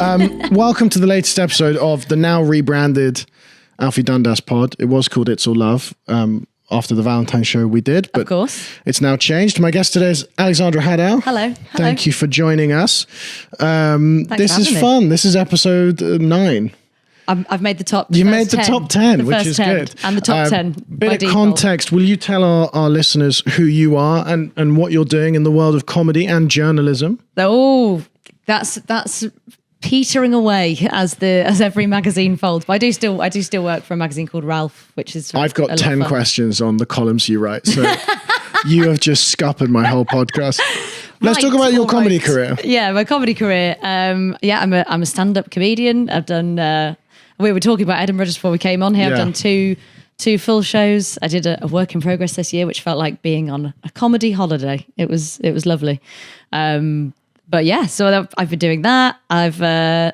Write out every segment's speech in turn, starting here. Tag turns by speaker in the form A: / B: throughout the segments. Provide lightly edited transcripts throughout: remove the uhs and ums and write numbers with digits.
A: Welcome to the latest episode of the now rebranded Alfie Dundas pod. It was called It's All Love after the Valentine's show we did, but
B: of course,
A: it's now changed. My guest today is Alexandra Haddow.
B: Hello.
A: Thank you for joining us. This is fun. This is episode 9.
B: I've made the top.
A: You made the top 10, which is
B: 10,
A: good.
B: And the top 10.
A: Bit of context. Will you tell our listeners who you are and what you're doing in the world of comedy and journalism?
B: Oh, that's petering away as every magazine folds. But I do still work for a magazine called Ralph, which is.
A: I've got 10 questions on the columns you write, so you have just scuppered my whole podcast. Let's talk about your comedy career.
B: Yeah, my comedy career. I'm a stand-up comedian. I've done. We were talking about Edinburgh just before we came on here. I've done two full shows. I did a work in progress this year, which felt like being on a comedy holiday. It was lovely. But yeah, so I've been doing that. I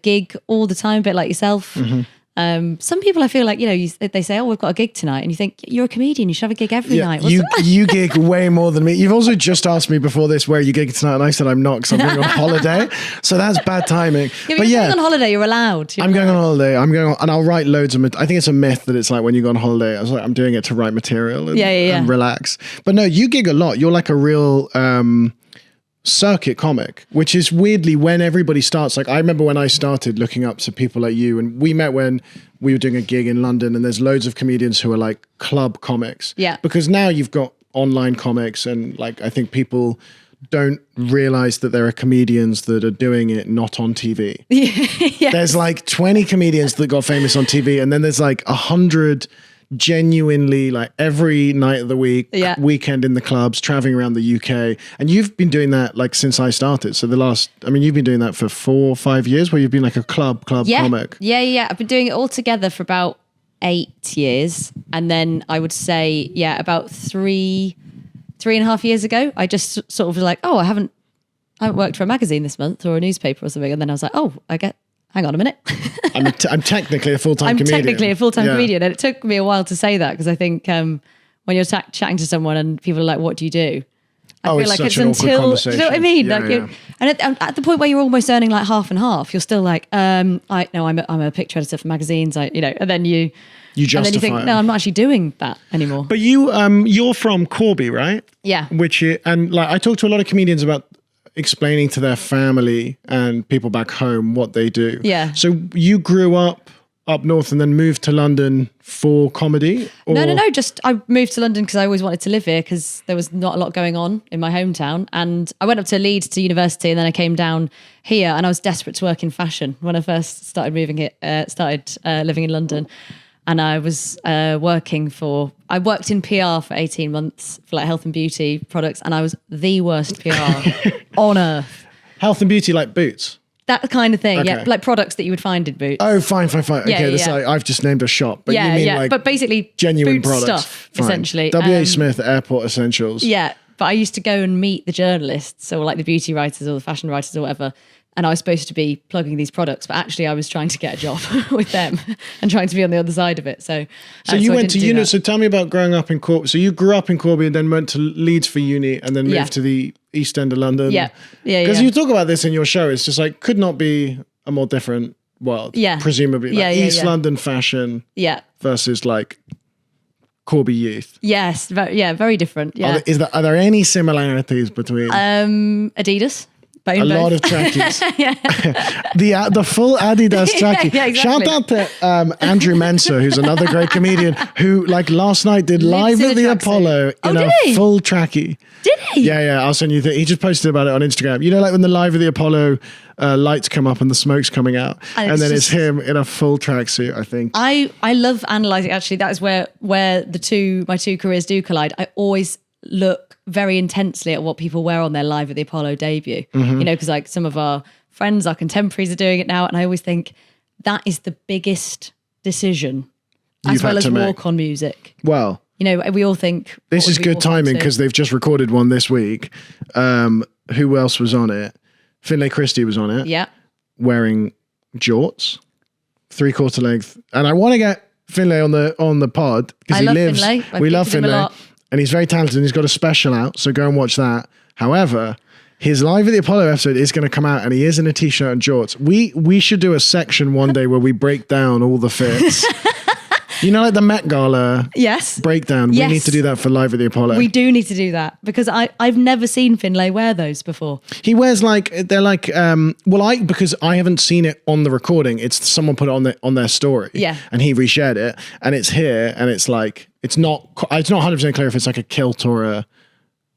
B: gig all the time, a bit like yourself. Mm-hmm. Some people I feel like, they say, oh, we've got a gig tonight. And you think, you're a comedian, you should have a gig every night.
A: You gig way more than me. You've also just asked me before this where you gig tonight. And I said, I'm not, because I'm going on holiday. So that's bad timing.
B: But you're going on holiday, you're allowed.
A: I'm going on holiday. And I'll write loads of, I think it's a myth that it's like when you go on holiday, I was like, I'm doing it to write material and relax. But no, you gig a lot. You're like a real, circuit comic, which is weirdly when everybody starts. Like I remember when I started looking up to people like you, and we met when we were doing a gig in London, and there's loads of comedians who are like club comics.
B: Yeah.
A: Because now you've got online comics, and like I think people don't realize that there are comedians that are doing it not on TV.
B: Yes.
A: There's like 20 comedians that got famous on TV, and then there's like 100 genuinely like every night of the week, weekend in the clubs, traveling around the UK. And you've been doing that like since I started. So you've been doing that for 4 or 5 years where you've been like a club comic.
B: Yeah. I've been doing it all together for about 8 years. And then I would say, about 3.5 years ago, I just sort of was like, oh, I haven't worked for a magazine this month or a newspaper or something. And then I was like, oh, hang on a minute.
A: I'm technically a full-time comedian.
B: I'm technically a full-time comedian. And it took me a while to say that because I think when you're chatting to someone and people are like, what do you do? I feel like it's until, do you know what I mean? And at the point where you're almost earning like half and half, you're still like, I'm a picture editor for magazines, and then you justify and then you think, no, I'm not actually doing that anymore.
A: But you're from Corby, right?
B: Yeah.
A: I talk to a lot of comedians about explaining to their family and people back home what they do.
B: Yeah.
A: So you grew up north and then moved to London for comedy? Or?
B: No. Just I moved to London because I always wanted to live here because there was not a lot going on in my hometown. And I went up to Leeds to university and then I came down here and I was desperate to work in fashion when I first started living in London. And I was I worked in PR for 18 months for like health and beauty products, and I was the worst PR on earth.
A: Health and beauty, like Boots?
B: That kind of thing, okay. Yeah. Like products that you would find in Boots.
A: Oh, fine. Okay, I've just named a shop. But you mean like
B: but basically
A: genuine
B: Boots
A: products.
B: Stuff, essentially.
A: W.A. Smith Airport Essentials.
B: Yeah, but I used to go and meet the journalists, or like the beauty writers or the fashion writers or whatever, and I was supposed to be plugging these products, but actually I was trying to get a job with them and trying to be on the other side of it. So
A: you went to uni. So tell me about growing up in Corby. So you grew up in Corby and then went to Leeds for uni and then moved to the East End of London.
B: Yeah.
A: Because you talk about this in your show. It's just like, could not be a more different world.
B: Yeah.
A: Presumably. Like East London fashion versus like Corby youth.
B: Yes. Very different. Yeah.
A: Are there any similarities between?
B: Adidas.
A: A lot of trackies. The full Adidas trackie.
B: Yeah, exactly.
A: Shout out to Andrew Mensah, who's another great comedian, who like last night did live at the Apollo in a full trackie.
B: Did he?
A: Yeah. I'll send you. He just posted about it on Instagram. You know, like when the live at the Apollo lights come up and the smoke's coming out, and then it's him in a full tracksuit. I think. I love analysing. Actually, that is where my two careers do collide. I always look very intensely at what people wear on their live at the Apollo debut. Mm-hmm. Because like some of our friends, our contemporaries are doing it now, and I always think that is the biggest decision as well as walk-on music. Well,
B: we all think
A: this is good timing because they've just recorded one this week. Who else was on it? Finlay Christie was on it.
B: Yeah,
A: wearing jorts, 3/4 length, and I want to get Finlay on the pod because he lives.
B: Finlay.
A: We love Finlay. And he's very talented and he's got a special out, so go and watch that. However, His Live at the Apollo episode is going to come out, and he is in a t-shirt and jorts. We should do a section one day where we break down all the fits. You know, like the Met Gala breakdown.
B: Yes.
A: We need to do that for Live at the Apollo.
B: We do need to do that because I've never seen Finlay wear those before.
A: He wears they're like, because I haven't seen it on the recording. It's someone put it on their story.
B: Yeah.
A: And he reshared it, and it's here, and it's like, it's not 100% clear if it's like a kilt or a,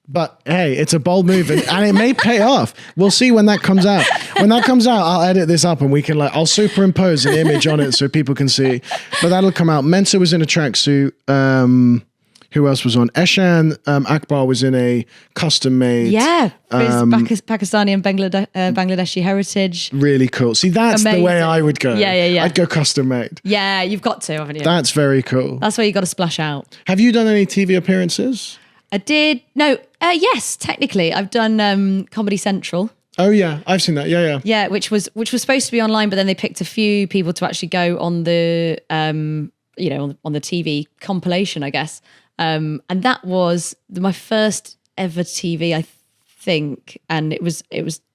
A: but hey, it's a bold move, and it may pay off. We'll see when that comes out. When that comes out, I'll edit this up, and we can I'll superimpose an image on it so people can see. But that'll come out. Mensa was in a tracksuit. Who else was on? Eshan Akbar was in a custom made.
B: Yeah, for his Pakistani and Bangladeshi heritage.
A: Really cool. See, that's amazing. The way I would go.
B: Yeah.
A: I'd go custom made.
B: Yeah, you've got to, haven't you?
A: That's very cool.
B: That's where you got to splash out.
A: Have you done any TV appearances?
B: I did. No, yes, technically. I've done Comedy Central.
A: Oh yeah, I've seen that. Yeah.
B: Yeah, which was supposed to be online, but then they picked a few people to actually go on the on the TV compilation, I guess. And that was my first ever TV, I think, and it was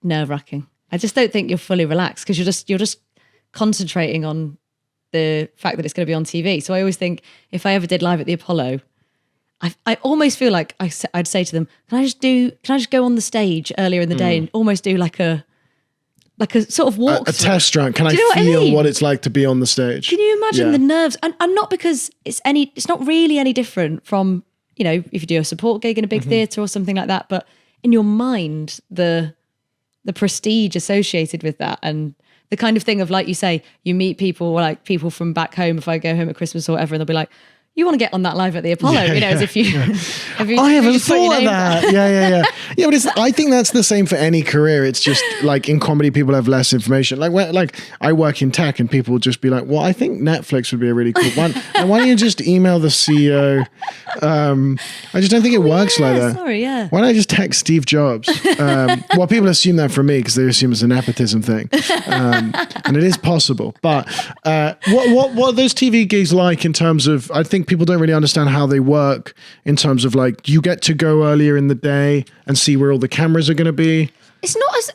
B: nerve-wracking. I just don't think you're fully relaxed because you're just concentrating on the fact that it's going to be on TV. So I always think if I ever did Live at the Apollo, I almost feel like I'd say to them, can I just go on the stage earlier in the day and almost do like a sort of walk,
A: a test run? Can I feel what it's like to be on the stage?
B: Can you imagine the nerves? And not because it's not really any different from, if you do a support gig in a big theatre or something like that, but in your mind, the prestige associated with that and the kind of thing of, like you say, you meet people like people from back home, if I go home at Christmas or whatever, and they'll be like, you want to get on that Live at the Apollo, as if you...
A: I haven't thought of that. Yeah. Yeah, but I think that's the same for any career. It's just like in comedy, people have less information. Like I work in tech and people will just be like, well, I think Netflix would be a really cool one. And why don't you just email the CEO? I just don't think it works like that.
B: Sorry, yeah.
A: Why don't I just text Steve Jobs? Well, people assume that from me because they assume it's a nepotism thing. And it is possible. But what are those TV gigs like in terms of, I think people don't really understand how they work in terms of like, you get to go earlier in the day and see where all the cameras are going to be.
B: It's not as,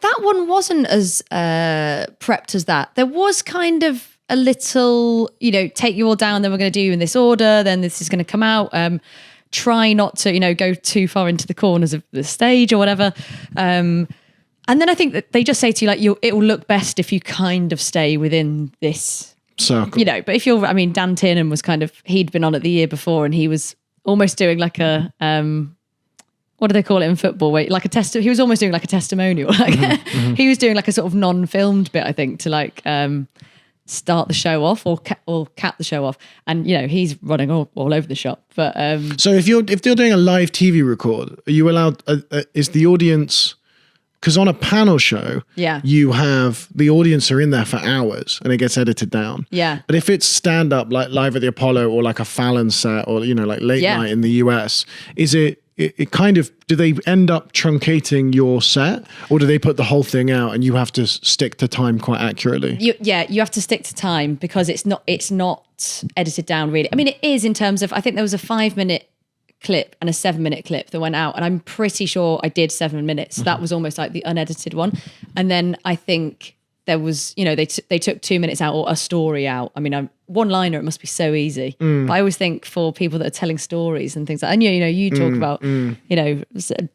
B: that one wasn't as prepped as that. There was kind of a little, take you all down, then we're going to do you in this order, then this is going to come out. Try not to, go too far into the corners of the stage or whatever. And then I think that they just say to you, like, it will look best if you kind of stay within this circle. But if you're, Dan Tiernan was he'd been on it the year before and he was almost doing like a, what do they call it in football? Wait, like he was almost doing like a testimonial. He was doing like a sort of non-filmed bit, I think, to start the show off or cap the show off. And, he's running all over the shop. But
A: so if you're doing a live TV record, are you allowed, is the audience... Because on a panel show, you have the audience are in there for hours and it gets edited down.
B: Yeah.
A: But if it's stand up like Live at the Apollo or like a Fallon set or like late night in the US, is it kind of, do they end up truncating your set or do they put the whole thing out and you have to stick to time quite accurately?
B: You have to stick to time because it's not edited down really. It is in terms of, I think there was a 5-minute clip and a 7-minute clip that went out and I'm pretty sure I did 7 minutes. So that was almost like the unedited one. And then I think there was, they took 2 minutes out or a story out. One-liner, it must be so easy. But I always think for people that are telling stories and things like, and you talk about,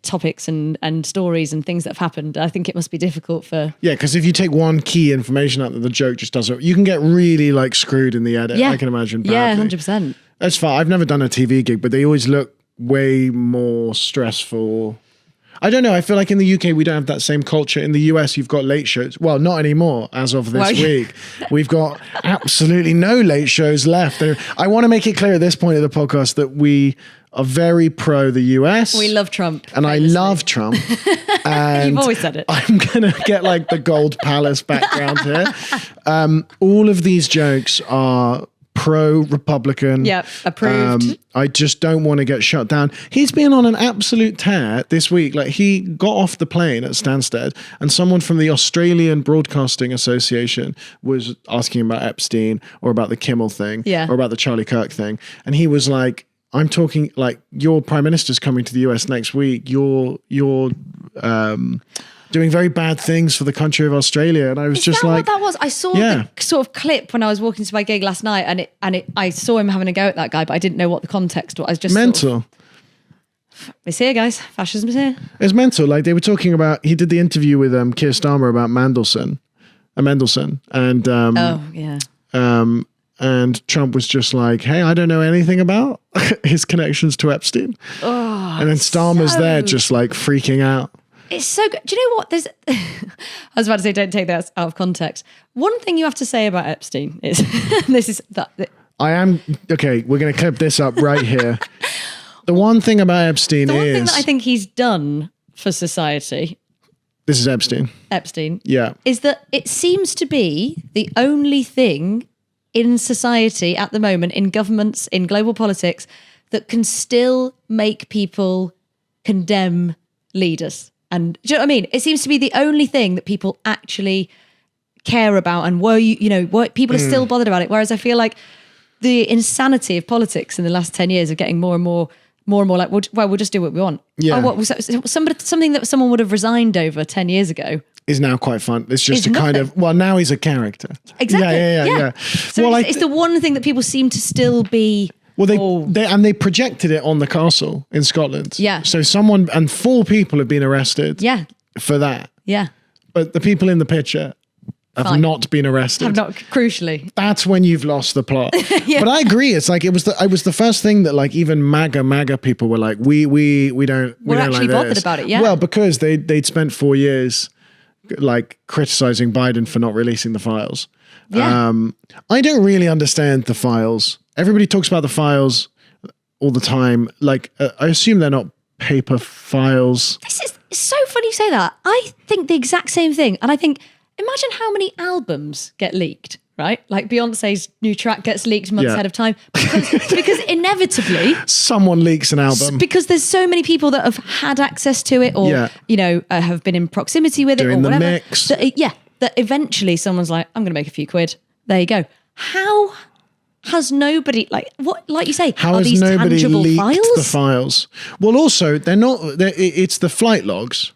B: topics and stories and things that have happened. I think it must be difficult for...
A: Yeah, because if you take one key information out that the joke just doesn't, you can get really screwed in the edit, I can imagine. Badly.
B: Yeah, 100%.
A: That's fine. I've never done a TV gig, but they always look way more stressful. I don't know. I feel like in the UK, we don't have that same culture. In the US, you've got late shows. Well, not anymore as of this week. We've got absolutely no late shows left. I want to make it clear at this point of the podcast that we are very pro the US.
B: We love Trump.
A: And I love Trump. And
B: you've always said it.
A: I'm going to get like the Gold Palace background here. All of these jokes are... pro-Republican.
B: Yep, approved.
A: I just don't want to get shut down. He's been on an absolute tear this week. Like he got off the plane at Stansted and someone from the Australian Broadcasting Association was asking about Epstein or about the Kimmel thing or about the Charlie Kirk thing. And he was like, I'm talking like your prime minister's coming to the US next week. Your doing very bad things for the country of Australia. And I was just like,
B: what that was? I saw the sort of clip when I was walking to my gig last night, and I saw him having a go at that guy, but I didn't know what the context was. I was just
A: mental.
B: It's here, guys. Fascism is here.
A: It's mental. Like they were talking about, he did the interview with Keir Starmer about Mendelssohn, and Trump was just like, hey, I don't know anything about his connections to Epstein.
B: Oh,
A: and then Starmer's there just like freaking out.
B: It's so good. Do you know what? I was about to say, don't take that out of context. One thing you have to say about Epstein is,
A: okay, we're going to clip this up right here. The one thing about Epstein
B: the one thing that I think he's done for society.
A: This is Epstein.
B: Yeah. Is that it seems to be the only thing in society at the moment, in governments, in global politics, that can still make people condemn leaders. And do you know what I mean? It seems to be the only thing that people actually care about, and people are still bothered about it. Whereas I feel like the insanity of politics in the last 10 years of getting more and more like, we'll just do what we want.
A: Yeah.
B: Oh, something that someone would have resigned over 10 years ago
A: is now quite fun. It's just now he's a character.
B: Exactly.
A: Yeah.
B: So it's the one thing that people seem to still be.
A: Well, they projected it on the castle in Scotland.
B: Yeah.
A: So 4 people have been arrested.
B: Yeah.
A: For that.
B: Yeah.
A: But the people in the picture have not been arrested.
B: Have not, crucially.
A: That's when you've lost the plot.
B: Yeah.
A: But I agree. It's like it was the first thing that like even MAGA people were like, we don't
B: actually
A: like
B: bothered
A: this.
B: about it. Yeah.
A: Well, because they'd spent 4 years like criticizing Biden for not releasing the files.
B: Yeah.
A: I don't really understand the files. Everybody talks about the files all the time. Like I assume they're not paper files.
B: It's so funny you say that. I think the exact same thing. And I think, imagine how many albums get leaked, right? Like Beyonce's new track gets leaked months ahead of time because inevitably
A: someone leaks an album.
B: Because there's so many people that have had access to it or, have been in proximity with it or whatever.
A: Mix.
B: That eventually someone's like, I'm going to make a few quid. There you go. How has nobody, like you say,
A: how has nobody leaked the files? Well, also, they're not, it's the flight logs,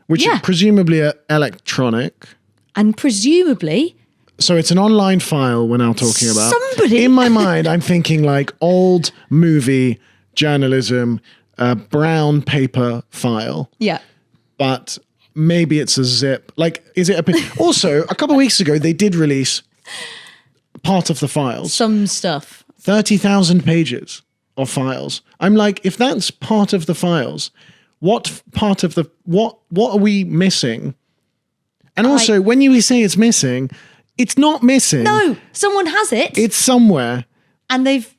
A: which presumably are electronic.
B: And presumably...
A: So it's an online file we're now talking about.
B: Somebody...
A: In my mind, I'm thinking like old movie journalism, brown paper file.
B: Yeah.
A: But maybe it's a zip. Like, is it also, a couple of weeks ago, they did release part of the files.
B: Some stuff.
A: 30,000 pages of files. I'm like, if that's part of the files, what are we missing? And also, when you say it's missing, it's not missing.
B: No, someone has it.
A: It's somewhere.
B: And they've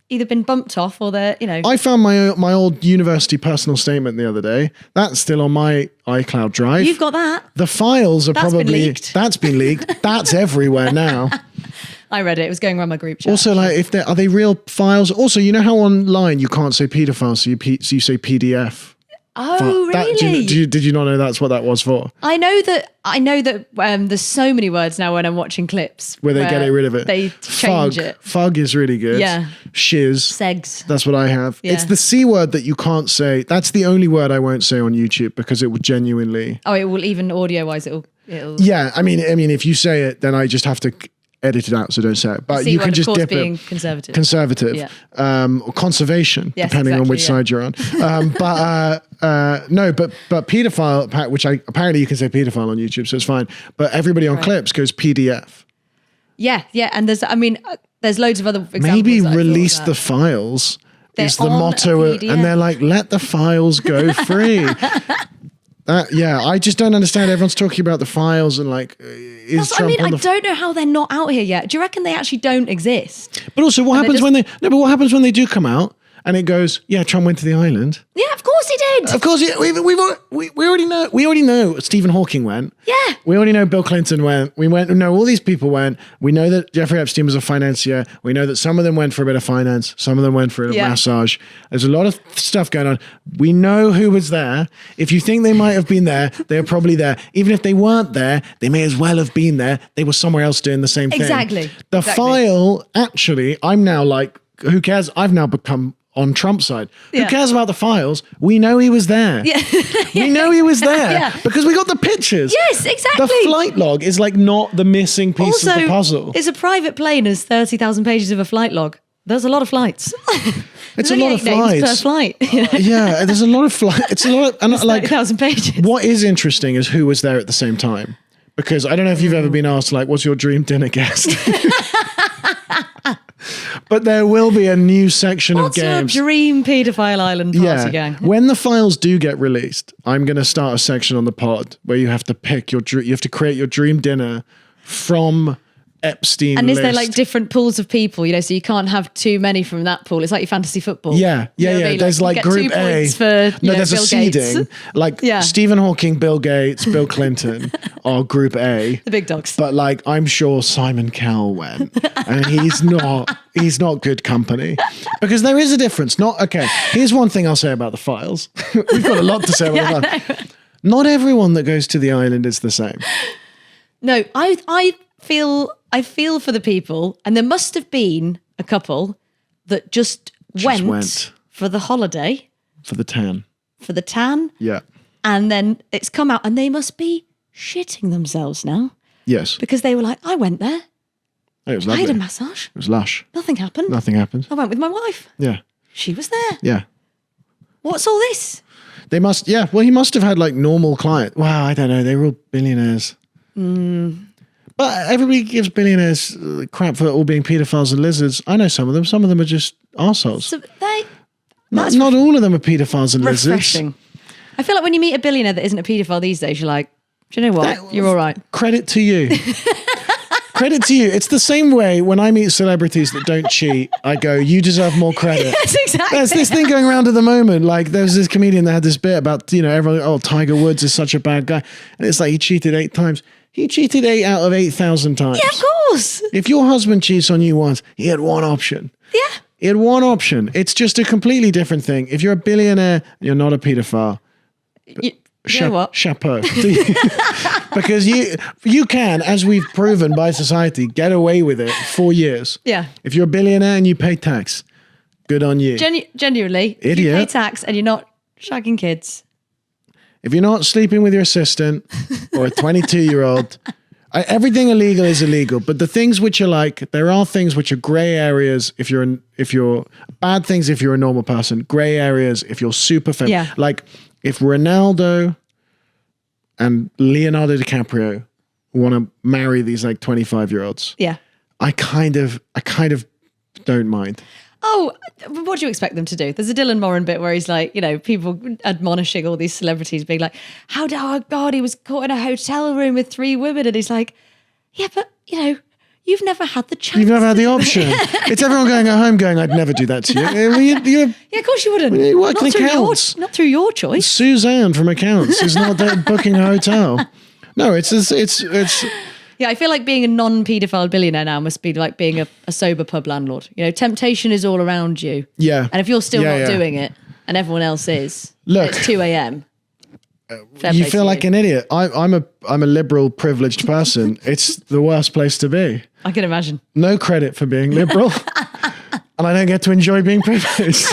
B: either been bumped off or they're,
A: I found my old university personal statement the other day. That's still on my iCloud drive.
B: You've got that.
A: The files are probably... That's been leaked. That's everywhere now.
B: I read it. It was going around my group chat.
A: Also, like, are they real files? Also, you know how online you can't say paedophile, so you say PDF.
B: Oh, really?
A: Did you not know that's what that was for?
B: I know that there's so many words now when I'm watching clips
A: where they get rid of it.
B: They change it.
A: Fug is really good.
B: Yeah.
A: Shiz.
B: Segs.
A: That's what I have.
B: Yeah.
A: It's the C word that you can't say. That's the only word I won't say on YouTube because it would genuinely...
B: Oh, it will, even audio-wise, it'll...
A: Yeah, I mean, if you say it, then I just have to edit it out, so don't say it. But you can just dip
B: being
A: it.
B: Conservative.
A: Yeah. Or conservation,
B: yes,
A: depending on which side you're on. But paedophile, which apparently you can say paedophile on YouTube, so it's fine. But everybody on clips goes PDF.
B: Yeah, and there's loads of other examples.
A: Maybe release the files is the motto, and they're like, let the files go free. I just don't understand. Everyone's talking about the files and like, is Trump on the...
B: I don't know how they're not out here yet. Do you reckon they actually don't exist?
A: But also, what happens what happens when they do come out and it goes, yeah, Trump went to the island?
B: Yeah, of course he did.
A: Of course, we already know. We already know Stephen Hawking went.
B: Yeah.
A: We already know Bill Clinton went. All these people went. We know that Jeffrey Epstein was a financier. We know that some of them went for a bit of finance. Some of them went for a massage. There's a lot of stuff going on. We know who was there. If you think they might have been there, they were probably there. Even if they weren't there, they may as well have been there. They were somewhere else doing the same thing.
B: Exactly.
A: The file, actually, I'm now like, who cares? I've now become on Trump's side. Who cares about the files? We know he was there.
B: Yeah.
A: We know he was there because we got the pictures.
B: Yes, exactly.
A: The flight log is like not the missing piece of the puzzle.
B: It's a private plane has 30,000 pages of a flight log. There's a lot of flights.
A: It's a lot of flights
B: per flight.
A: Yeah, there's a lot of flights. It's a lot of, and like
B: 30,000 pages.
A: What is interesting is who was there at the same time. Because I don't know if you've ever been asked, like, what's your dream dinner guest? But there will be a new section of games.
B: What's your dream paedophile island party gang?
A: When the files do get released, I'm going to start a section on the pod where you have to pick you have to create your dream dinner from Epstein
B: and
A: list.
B: Is there like different pools of people, so you can't have too many from that pool? It's like your fantasy football.
A: Yeah. There's like group A.
B: There's
A: a
B: Bill
A: seeding.
B: Gates.
A: Like Stephen Hawking, Bill Gates, Bill Clinton are group A.
B: The big dogs.
A: But like, I'm sure Simon Cowell went, and he's not good company, because there is a difference. Here's one thing I'll say about the files. We've got a lot to say about the files. Not everyone that goes to the island is the same.
B: No, I feel for the people, and there must have been a couple that just went for the holiday. For the tan.
A: Yeah.
B: And then it's come out, and they must be shitting themselves now.
A: Yes.
B: Because they were like, I went there.
A: It was lovely.
B: I had a massage.
A: It was lush.
B: Nothing happened. I went with my wife.
A: Yeah.
B: She was there.
A: Yeah.
B: What's all this?
A: They must, well, he must have had like normal clients. Wow, I don't know. They were all billionaires. But everybody gives billionaires crap for all being paedophiles and lizards. I know some of them. Some of them are just arseholes.
B: So
A: not all of them are paedophiles and
B: refreshing.
A: lizards.
B: I feel like when you meet a billionaire that isn't a paedophile these days, you're like, do you know what? You're all right.
A: Credit to you. Credit to you. It's the same way when I meet celebrities that don't cheat, I go, you deserve more credit.
B: Yes, exactly.
A: There's this thing going around at the moment. Like, there was this comedian that had this bit about, everyone, Tiger Woods is such a bad guy. And it's like, he cheated 8 times. He cheated 8 out of 8,000 times.
B: Yeah, of course.
A: If your husband cheats on you once, he had one option.
B: Yeah.
A: He had one option. It's just a completely different thing. If you're a billionaire, you're not a pedophile.
B: You know what?
A: Chapeau. Because you can, as we've proven by society, get away with it for years.
B: Yeah.
A: If you're a billionaire and you pay tax, good on you.
B: Genuinely,
A: Idiot.
B: you pay tax and you're not shagging kids.
A: If you're not sleeping with your assistant or a 22-year-old, everything illegal is illegal. But the things which are like, there are things which are gray areas if you're bad things if you're a normal person, gray areas if you're super famous.
B: Yeah.
A: Like if Ronaldo and Leonardo DiCaprio want to marry these like 25-year-olds.
B: Yeah.
A: I kind of don't mind.
B: Oh, what do you expect them to do? There's a Dylan Moran bit where he's like, people admonishing all these celebrities being like, oh God, he was caught in a hotel room with 3 women. And he's like, yeah, but you've never had the chance.
A: You've never had the option. It's everyone going at home going, I'd never do that to you.
B: Yeah, of course you wouldn't.
A: You work in accounts.
B: Not through your choice.
A: Suzanne from accounts is not there booking a hotel. No, it's
B: Yeah, I feel like being a non-paedophile billionaire now must be like being a sober pub landlord. Temptation is all around you.
A: Yeah.
B: And if you're still not doing it and everyone else is,
A: look,
B: it's 2 a.m.
A: You feel like an idiot. I'm a liberal, privileged person. It's the worst place to be.
B: I can imagine.
A: No credit for being liberal. And I don't get to enjoy being privileged.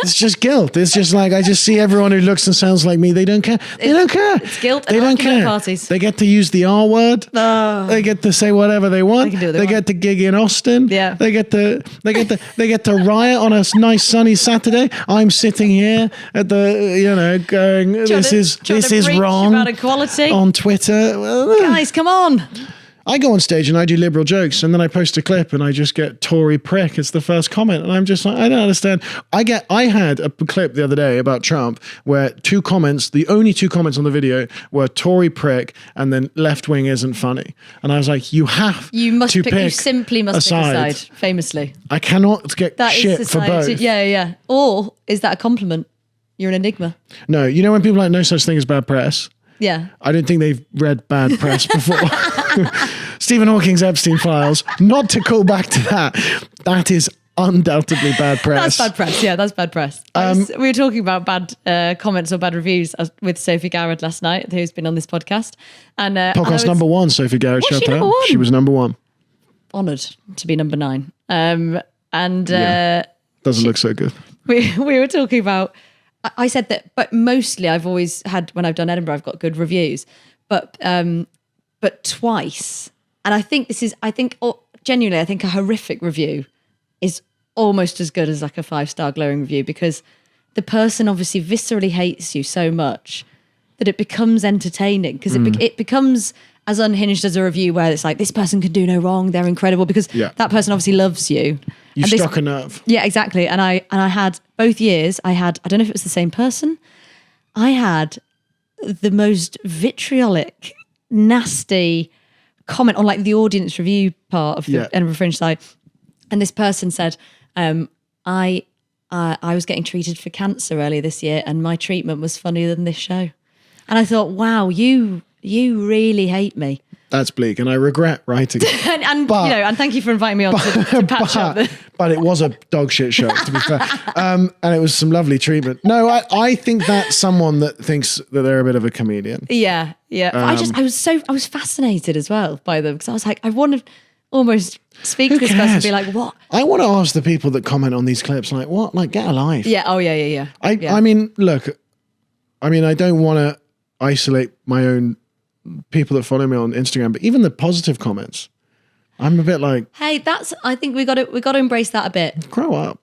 A: It's just guilt. It's just like, I just see everyone who looks and sounds like me. They don't care. They don't care.
B: It's guilt.
A: They don't care.
B: Parties.
A: They get to use the R word. They get to say whatever they want.
B: They can do what they want.
A: Get to gig in Austin.
B: Yeah.
A: They get to riot on a nice sunny Saturday. I'm sitting here at the, going, this is wrong.
B: About equality.
A: On Twitter.
B: Guys, come on.
A: I go on stage and I do liberal jokes and then I post a clip and I just get Tory prick as the first comment. And I'm just like, I don't understand. I had a clip the other day about Trump where the only 2 comments on the video were Tory prick and then left wing isn't funny. And I was like, you simply must pick a side, famously. I cannot get shit for both.
B: Yeah. Or is that a compliment? You're an enigma.
A: No, when people are like, no such thing as bad press.
B: Yeah.
A: I don't think they've read bad press before. Stephen Hawking's Epstein files, not to call back to that is undoubtedly bad press.
B: That's bad press. Yeah, that's bad press. We were talking about bad comments or bad reviews with Sophie Garrett last night, who's been on this podcast. And
A: podcast number 1, Sophie Garrett.
B: Was she number 1?
A: She was number 1.
B: Honoured to be number 9.
A: Doesn't look so good.
B: we were talking about, I said that, but mostly I've always had, when I've done Edinburgh, I've got good reviews, but twice. And I think genuinely, I think a horrific review is almost as good as like a 5-star glowing review, because the person obviously viscerally hates you so much that it becomes entertaining, because it becomes as unhinged as a review where it's like, this person can do no wrong, they're incredible, because that person obviously loves you.
A: You struck a nerve.
B: Yeah, exactly. And I had both years, I don't know if it was the same person, I had the most vitriolic, nasty comment on like the audience review part of the Edinburgh Fringe side. And this person said, I was getting treated for cancer earlier this year and my treatment was funnier than this show. And I thought, wow, you really hate me.
A: That's bleak, and I regret writing it.
B: and thank you for inviting me on to patch up.
A: But it was a dog shit show, to be fair. And it was some lovely treatment. No, I think that's someone that thinks that they're a bit of a comedian.
B: Yeah. I was fascinated as well by them, because I was like, I want to almost speak to this person and be like, what?
A: I want to ask the people that comment on these clips, like, what? Like, get a life.
B: Yeah. Oh, yeah.
A: I mean, look, I don't want to isolate my own people that follow me on Instagram, but even the positive comments, I'm a bit like,
B: hey, I think we got to embrace that a bit.
A: Grow up.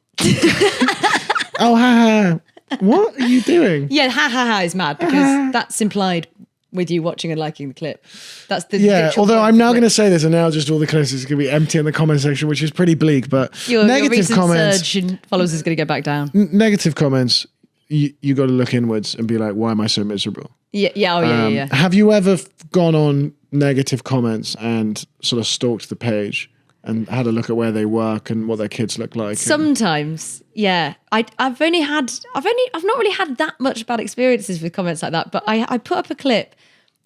A: Oh, ha ha. What are you doing?
B: Yeah, ha ha ha is mad, because that's implied with you watching and liking the clip. That's the
A: although I'm now going to say this, and now just all the clips is going to be empty in the comment section, which is pretty bleak, but
B: your
A: negative comments,
B: surge in followers is going to go back down.
A: Negative comments, you got to look inwards and be like, why am I so miserable?
B: Yeah.
A: Have you ever gone on negative comments and sort of stalked the page and had a look at where they work and what their kids look like?
B: Sometimes, yeah. I've not really had that much bad experiences with comments like that, but I put up a clip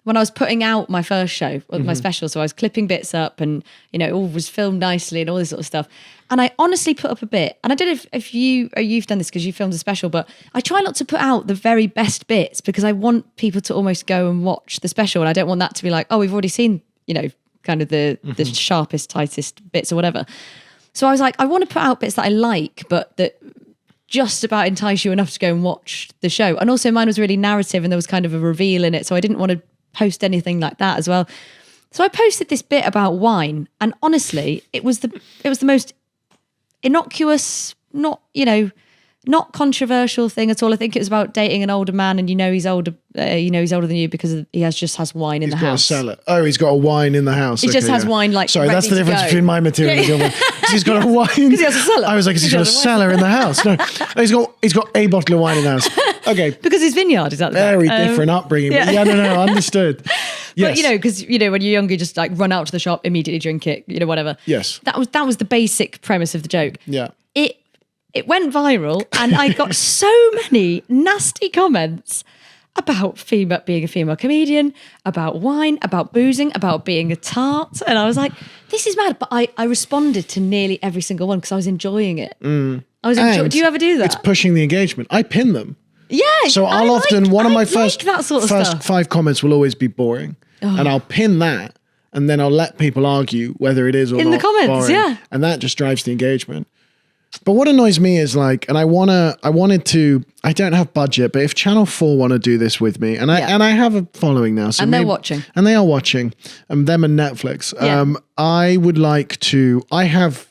B: when I was putting out my first show, my special, so I was clipping bits up and, it all was filmed nicely and all this sort of stuff. And I honestly put up a bit, and I don't know if you've done this because you filmed a special, but I try not to put out the very best bits because I want people to almost go and watch the special, and I don't want that to be like, oh, we've already seen, kind of the sharpest, tightest bits or whatever. So I was like, I want to put out bits that I like, but that just about entice you enough to go and watch the show. And also mine was really narrative and there was kind of a reveal in it, so I didn't want to post anything like that as well. So I posted this bit about wine, and honestly, it was the most innocuous, not controversial thing at all. I think it was about dating an older man, and he's older. He's older than you because he has wine in the house.
A: He's got a cellar. Oh, he's got a wine in the house.
B: He just has wine like.
A: Sorry, that's the difference between my material and your one. He's got a wine.
B: Because he has a cellar.
A: I was like, he's got a cellar in the house. No, he's got a bottle of wine in the house. Okay.
B: Because his vineyard is at the back.
A: Very different upbringing. Yeah. But no, understood. Yes.
B: But because when you're younger, you just like run out to the shop, immediately drink it, whatever.
A: Yes.
B: That was the basic premise of the joke.
A: Yeah.
B: It went viral, and I got so many nasty comments about being a female comedian, about wine, about boozing, about being a tart. And I was like, this is mad. But I responded to nearly every single one because I was enjoying it. Do you ever do that?
A: It's pushing the engagement. I pin them.
B: Yeah.
A: So I'll often, one of my first
B: stuff.
A: 5 comments will always be boring. Oh. And I'll pin that, and then I'll let people argue whether it is or not
B: in the comments,
A: boring.
B: yeah.
A: And that just drives the engagement. But what annoys me is I don't have budget, but if Channel 4 want to do this with me, and I have a following now. So
B: and they're watching.
A: And they are watching, them and Netflix.
B: Yeah.
A: I would like to, I have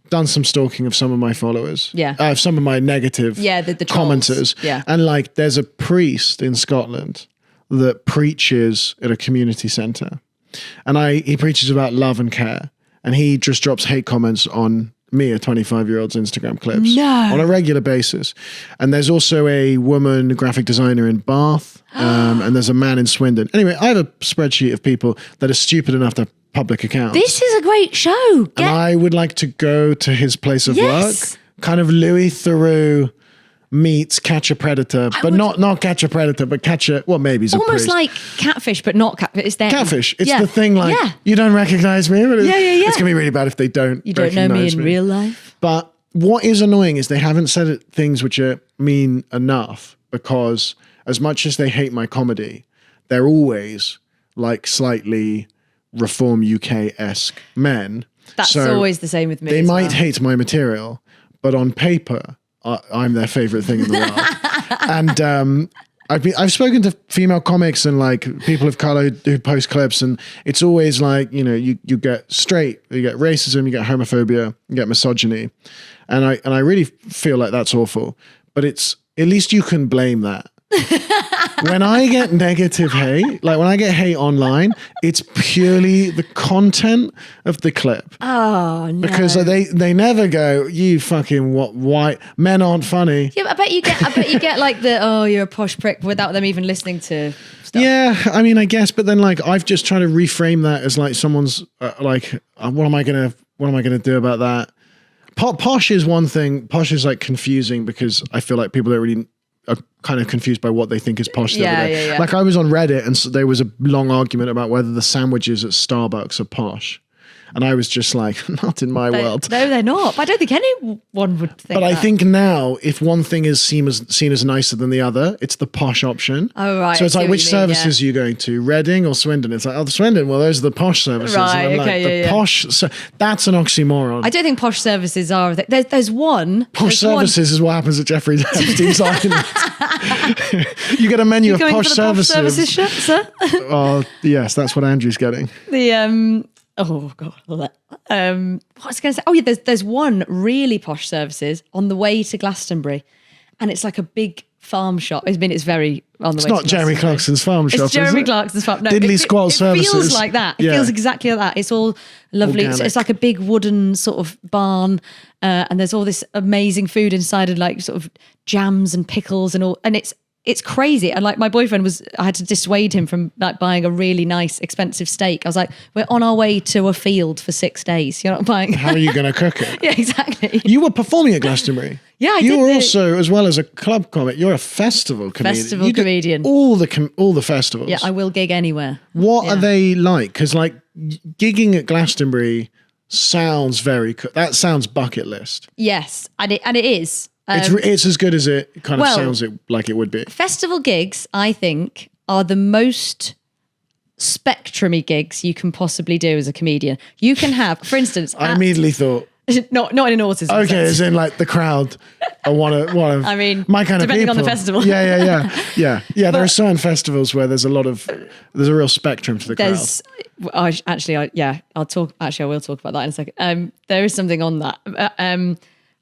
A: done some stalking of some of my followers.
B: Yeah.
A: Some of my negative
B: the
A: commenters.
B: Yeah.
A: And there's a priest in Scotland that preaches at a community centre. And he preaches about love and care. And he just drops hate comments on me, a 25-year-old's Instagram clips on a regular basis. And there's also a woman graphic designer in Bath, and there's a man in Swindon. Anyway, I have a spreadsheet of people that are stupid enough to have public accounts.
B: This is a great show.
A: And I would like to go to his place of work, kind of Louis Theroux meets Catch a Predator, but not Catch a Predator, but maybe he's
B: almost like Catfish, but not Catfish. It's them.
A: Catfish. It's the thing you don't recognize me. But it's going to be really bad if they don't.
B: You don't know me in real life.
A: But what is annoying is they haven't said things which are mean enough, because as much as they hate my comedy, they're always slightly Reform UK-esque men.
B: That's always the same with me.
A: They might hate my material, but on paper, I'm their favorite thing in the world. And I've spoken to female comics and like people of color who post clips, and it's always like, you know, you get straight, you get racism, you get homophobia, you get misogyny. And I really feel like that's awful, but it's, at least you can blame that. When I get negative hate, like when I get hate online, it's purely the content of the clip.
B: Oh, no.
A: Because they never go, you fucking white men aren't funny.
B: Yeah, but I bet you get like the, oh, you're a posh prick without them even listening to stuff.
A: Yeah, I mean, I guess, but then like I've just tried to reframe that as like someone's what am I gonna do about that? Posh is one thing. Posh is like confusing because I feel like people don't really are kind of confused by what they think is posh.
B: Yeah.
A: Like I was on Reddit and so there was a long argument about whether the sandwiches at Starbucks are posh. And I was just like, not in my world.
B: No, they're not. But I don't think anyone would think
A: But I think now, if one thing is seen as nicer than the other, it's the posh option.
B: Oh, right.
A: So it's like, which services are you going to? Reading or Swindon? It's like, oh, Swindon. Well, those are the posh services.
B: Right,
A: and I'm
B: okay,
A: like, posh. So that's an oxymoron.
B: I don't think posh services are. There's one.
A: Posh services is what happens at Jeffrey Epstein's Island. You get a menu of posh services.
B: Posh services, sir?
A: Oh, yes, that's what Andrew's getting.
B: Oh God! What was I going to say? Oh yeah, there's one really posh services on the way to Glastonbury, and it's like a big farm shop. I mean, it's very on the way.
A: It's not Jeremy Clarkson's farm shop.
B: It's Jeremy Clarkson's farm. No,
A: Diddley Squat Services.
B: It feels like that. It feels exactly like that. It's all lovely. It's like a big wooden sort of barn, and there's all this amazing food inside, and like sort of jams and pickles and all, and it's crazy. And like my boyfriend I had to dissuade him from like buying a really nice expensive steak. I was like, we're on our way to a field for 6 days. You're not buying.
A: How are you going to cook it?
B: Yeah, exactly.
A: You were performing at Glastonbury.
B: Yeah, I did.
A: You were also, as well as a club comic, you're a festival comedian.
B: Festival comedian.
A: All the festivals.
B: Yeah, I will gig anywhere.
A: What are they like? Because like gigging at Glastonbury sounds that sounds bucket list.
B: Yes, and it is.
A: It's as good as it kind of sounds like it would be.
B: Festival gigs, I think, are the most spectrumy gigs you can possibly do as a comedian. You can have, for instance,
A: I immediately thought,
B: not in an autism
A: okay,
B: sense.
A: as in like the crowd are one of
B: I mean,
A: my kind of
B: depending
A: people.
B: on the festival.
A: Yeah. There are certain festivals where there's a real spectrum to the crowd. I will talk about that in a second. There is something on that.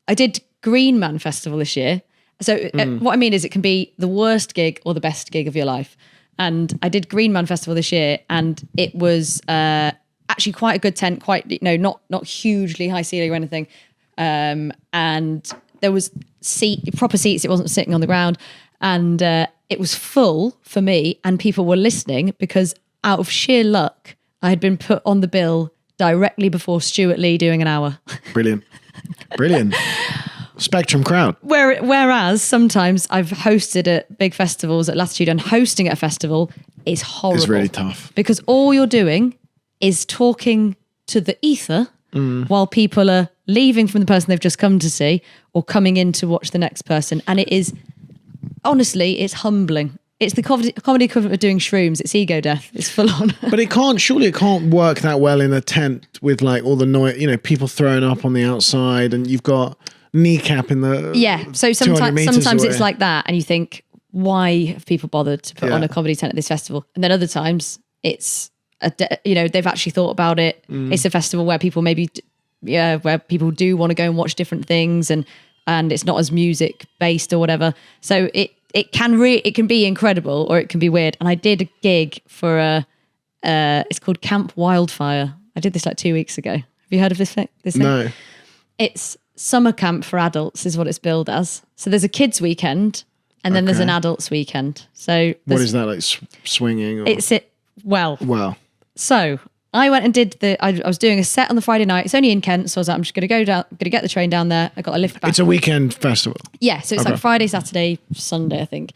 A: I did Green Man Festival this year. So what I mean is it can be the worst gig or the best gig of your life. And I did Green Man Festival this year, and it was actually quite a good tent, not hugely high ceiling or anything. And there was proper seats. It wasn't sitting on the ground. And it was full for me, and people were listening because out of sheer luck, I had been put on the bill directly before Stuart Lee doing an hour. Brilliant. Spectrum crowd.
B: Whereas sometimes I've hosted at big festivals at Latitude, and hosting at a festival is horrible.
A: It's really tough.
B: Because all you're doing is talking to the ether while people are leaving from the person they've just come to see or coming in to watch the next person. And it is, honestly, it's humbling. It's the comedy equivalent of doing shrooms. It's ego death. It's full on.
A: But it can't work that well in a tent with like all the noise, people throwing up on the outside, and you've got kneecap in the
B: so sometimes it's like that, and you think, why have people bothered to put on a comedy tent at this festival? And then other times it's they've actually thought about it. It's a festival where people where people do want to go and watch different things, and it's not as music based or whatever. So it can be incredible or it can be weird. And I did a gig for it's called Camp Wildfire. I did this like 2 weeks ago. Have you heard of this thing?
A: No.
B: It's summer camp for adults is what it's billed as. So there's a kids weekend, and then there's an adults weekend. So
A: what is that, like swinging? Or?
B: Wow. So I went and did I was doing a set on the Friday night. It's only in Kent, so I was like, I'm just going to go down, going to get the train down there. I got a lift back.
A: It's a weekend festival.
B: Yeah, so it's like Friday, Saturday, Sunday, I think.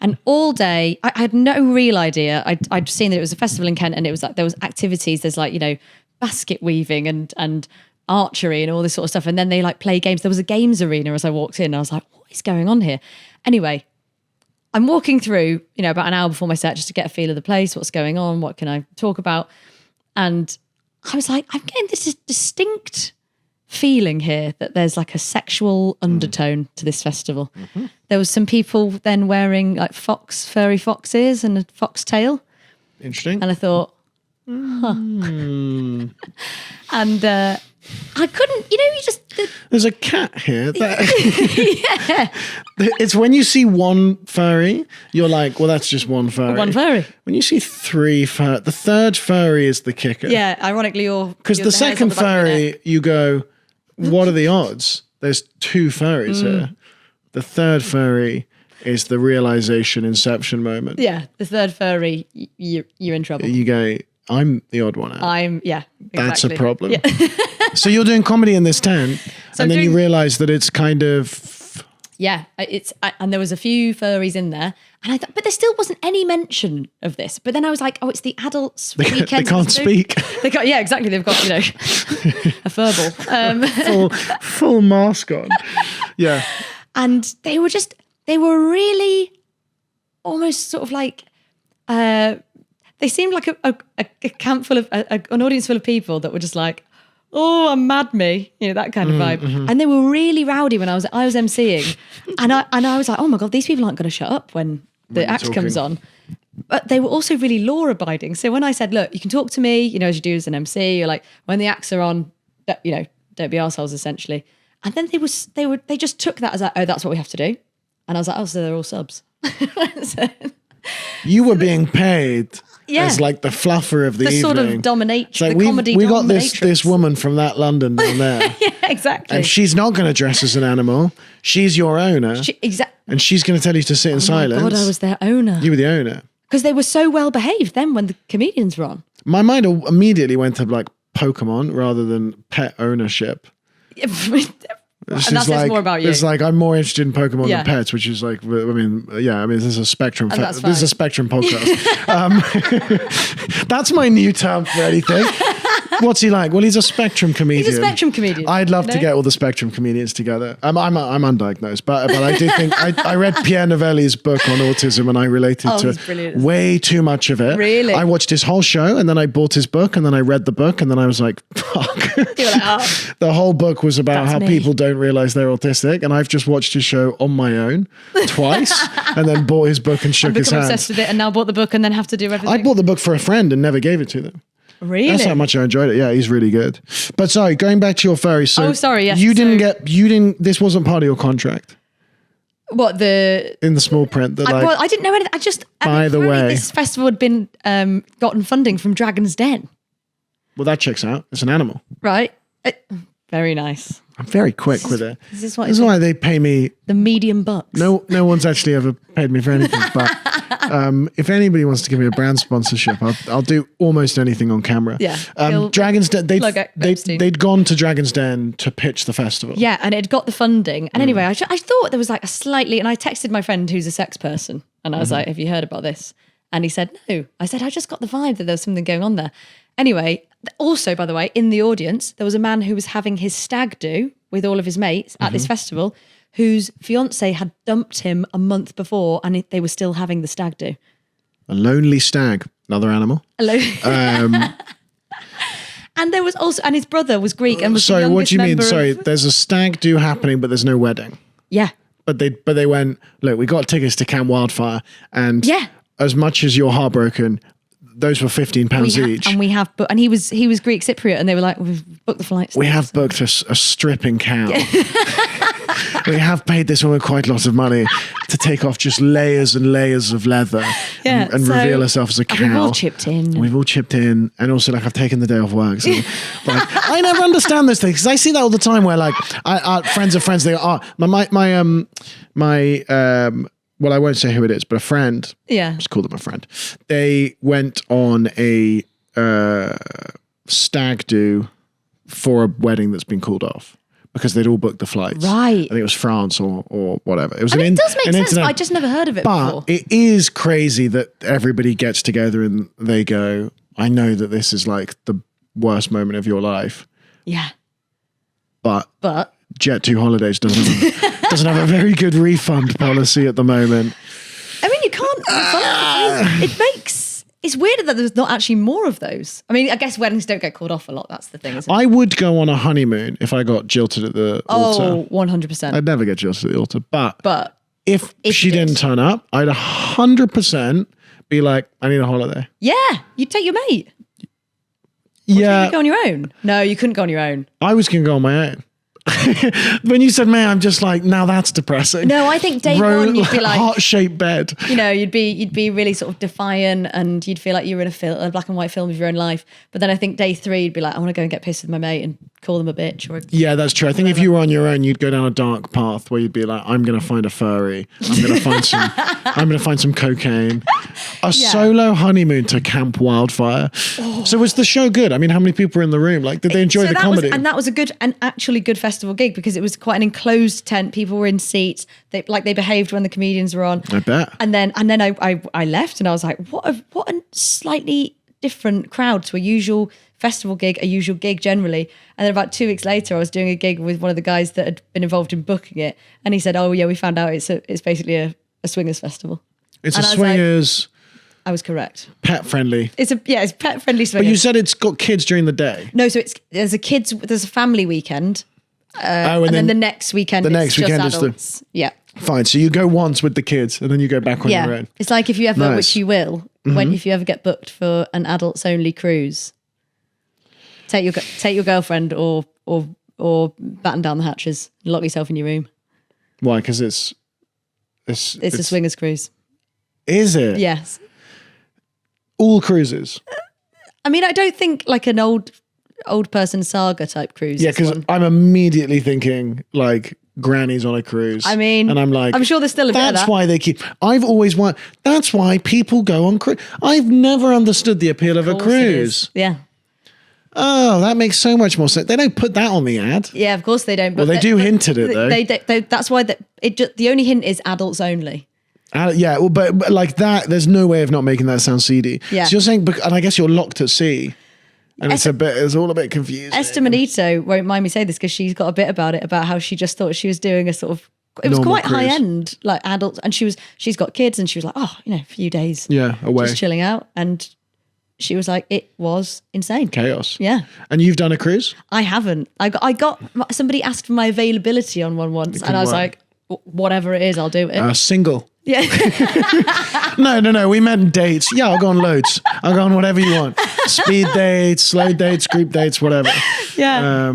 B: And all day, I had no real idea. I'd seen that it was a festival in Kent, and it was like there was activities. There's like basket weaving and archery and all this sort of stuff. And then they like play games. There was a games arena as I walked in. I was like, what is going on here? Anyway, I'm walking through, about an hour before my set just to get a feel of the place, what's going on, what can I talk about? And I was like, I'm getting this distinct feeling here that there's like a sexual undertone to this festival. There was some people then wearing like furry fox ears and a fox tail.
A: Interesting.
B: And I thought, And I couldn't, you just...
A: There's a cat here. It's when you see one furry, you're like, well, that's just one furry.
B: One furry.
A: When you see three the third furry is the kicker.
B: Yeah, ironically,
A: because the second furry, you go, what are the odds? There's two furries here. The third furry is the realization inception moment.
B: Yeah, the third furry, you're in trouble.
A: You go, I'm the odd one out.
B: Exactly.
A: That's a problem. Yeah. So you're doing comedy in this tent, and then you realize that it's kind of...
B: Yeah, and there was a few furries in there, and I thought, but there still wasn't any mention of this. But then I was like, oh, it's the adults' weekend.
A: They can't speak.
B: Yeah, exactly. They've got, a furball.
A: Full mask on. Yeah.
B: And they were really almost sort of like, they seemed like a camp full of, an audience full of people that were just like, oh, I'm mad me, that kind of vibe. Mm-hmm. And they were really rowdy when I was emceeing. and I was like, oh my God, these people aren't going to shut up when the act comes on. But they were also really law abiding. So when I said, look, you can talk to me, as you do as an MC, you're like, when the acts are on, don't be arseholes essentially. And then they just took that as like, oh, that's what we have to do. And I was like, oh, so they're all subs.
A: You were being paid as like the fluffer of the evening.
B: Sort of dominatrix,
A: like
B: the comedy
A: we got
B: dominatrix.
A: this woman from that London down there.
B: Yeah, exactly.
A: And she's not going to dress as an animal. She's your owner. And she's going to tell you to sit in silence.
B: Oh my God, I was their owner.
A: You were the owner.
B: Because they were so well behaved then when the comedians were on.
A: My mind immediately went to like Pokemon rather than pet ownership.
B: And that says more about you.
A: It's like I'm more interested in Pokemon than pets, which is like, this is a spectrum. This is a spectrum podcast. That's my new term for anything. What's he like? Well, he's a spectrum comedian.
B: He's a spectrum comedian.
A: I'd love to get all the spectrum comedians together. I'm undiagnosed, but I do think I read Pierre Novelli's book on autism and I related to way too much of it.
B: Really?
A: I watched his whole show and then I bought his book and then I read the book and then I was like, fuck.
B: You're like, oh.
A: The whole book was about how people don't realize they're autistic, and I've just watched his show on my own twice and then bought his book and shook his hand.
B: Become obsessed with it and now bought the book and then have to do everything.
A: I bought the book for a friend and never gave it to them.
B: Really?
A: That's how much I enjoyed it. Yeah, he's really good. But sorry, going back to your furry. So
B: yes.
A: This wasn't part of your contract.
B: What,
A: in the small print that
B: I didn't know anything.
A: By the way,
B: this festival had been gotten funding from Dragon's Den.
A: Well, that checks out. It's an animal. Right.
B: Very nice.
A: I'm very quick with it.
B: This is
A: why they pay me
B: the medium bucks.
A: No one's actually ever paid me for anything. But if anybody wants to give me a brand sponsorship, I'll do almost anything on camera.
B: Yeah.
A: Dragon's Den. They'd gone to Dragon's Den to pitch the festival.
B: Yeah, and it got the funding. And anyway, I thought there was like a slightly, and I texted my friend who's a sex person, and I was like, "Have you heard about this?" And he said, "No." I said, "I just got the vibe that there was something going on there." Anyway, also, by the way, in the audience, there was a man who was having his stag do with all of his mates at this festival, whose fiance had dumped him a month before, and they were still having the stag do.
A: A lonely stag, another animal.
B: And there was also, and his brother was Greek and was the youngest
A: what do you mean?
B: member
A: Sorry,
B: of...
A: there's a stag do happening, but there's no wedding.
B: Yeah.
A: But they went, look, we got tickets to Camp Wildfire, and as much as you're heartbroken, those were £15 each.
B: And we have, and he was Greek Cypriot, and they were like, we've booked the flights.
A: We have booked a stripping cow. We have paid this woman quite a lot of money to take off just layers and layers of leather and reveal herself as a cow.
B: We've all chipped in.
A: And also, like, I've taken the day off work. So, like, I never understand those things because I see that all the time where, like, friends of friends, they go, well, I won't say who it is, but a friend.
B: Yeah.
A: Let's call them a friend. They went on a stag do for a wedding that's been called off because they'd all booked the flights.
B: Right.
A: I think it was France or whatever. It was
B: it does make sense, but I just never heard of it before.
A: But it is crazy that everybody gets together and they go, I know that this is like the worst moment of your life.
B: Yeah.
A: But Jet2 Holidays doesn't have a very good refund policy at the moment.
B: I mean, you can't refund. It makes It's weird that there's not actually more of those. I mean, I guess weddings don't get called off a lot. That's the thing, isn't it?
A: I would go on a honeymoon if I got jilted at the altar.
B: Oh, 100%.
A: I'd never get jilted at the altar. But if
B: you
A: she didn't turn up, I'd 100% be like, I need a holiday.
B: Yeah, you'd take your mate.
A: Yeah.
B: You go on your own. No, you couldn't go on your own.
A: I was going to go on my own. When you said mate, I'm just like, now that's depressing.
B: No, I think day one you'd be like
A: heart-shaped bed.
B: You know, you'd be really sort of defiant, and you'd feel like you were in a black and white film of your own life. But then I think day 3 you'd be like, I want to go and get pissed with my mate and call them a bitch.
A: Yeah, that's true. I think if you were on your own, you'd go down a dark path where you'd be like, I'm going to find a furry. I'm going to find some cocaine. Solo honeymoon to Camp Wildfire. Oh. So was the show good? I mean, how many people were in the room? Like, did they enjoy the comedy?
B: That was an actually good festival gig, because it was quite an enclosed tent. People were in seats. They behaved when the comedians were on.
A: I bet.
B: And then I left, and I was like, what a slightly different crowd to a usual festival gig, a usual gig generally. And then about 2 weeks later, I was doing a gig with one of the guys that had been involved in booking it, and he said, "Oh yeah, we found out it's basically a swingers festival."
A: It's a swingers.
B: I was correct.
A: Pet friendly.
B: It's pet friendly swingers.
A: But you said it's got kids during the day.
B: No, so there's a family weekend. And then the next weekend, it's just adults. Yeah.
A: Fine. So you go once with the kids, and then you go back on your own.
B: It's like if you ever, which you will, if you ever get booked for an adults only cruise, take your girlfriend or batten down the hatches, lock yourself in your room.
A: Why? Because it's
B: a swingers cruise.
A: Is it?
B: Yes.
A: All cruises.
B: I mean, I don't think like an old person saga type cruise.
A: Yeah, because I'm immediately thinking like grannies on a cruise.
B: I mean,
A: and I'm like,
B: I'm sure there's still a bit of that.
A: That's why they keep. I've always wanted. That's why people go on cruise. I've never understood the appeal of a cruise.
B: Yeah.
A: Oh, that makes so much more sense. They don't put that on the ad.
B: Yeah, of course they don't.
A: But they do hint at it though.
B: They that's why the only hint is adults only.
A: Yeah, well, but like that, there's no way of not making that sound seedy.
B: Yeah.
A: So you're saying, and I guess you're locked at sea, and it's all a bit confusing.
B: Esther Manito won't mind me saying this, because she's got a bit about how she just thought she was doing a sort of, it was quite high end, like adults, and she's got kids, and she was like, oh, a few days,
A: away,
B: just chilling out, and she was like, it was insane,
A: chaos.
B: Yeah.
A: And you've done a cruise?
B: I haven't. I got somebody asked for my availability on one once, and I was like, whatever it is, I'll do it.
A: Single.
B: Yeah.
A: No. We meant dates. Yeah, I'll go on loads. I'll go on whatever you want. Speed dates, slow dates, group dates, whatever.
B: Yeah.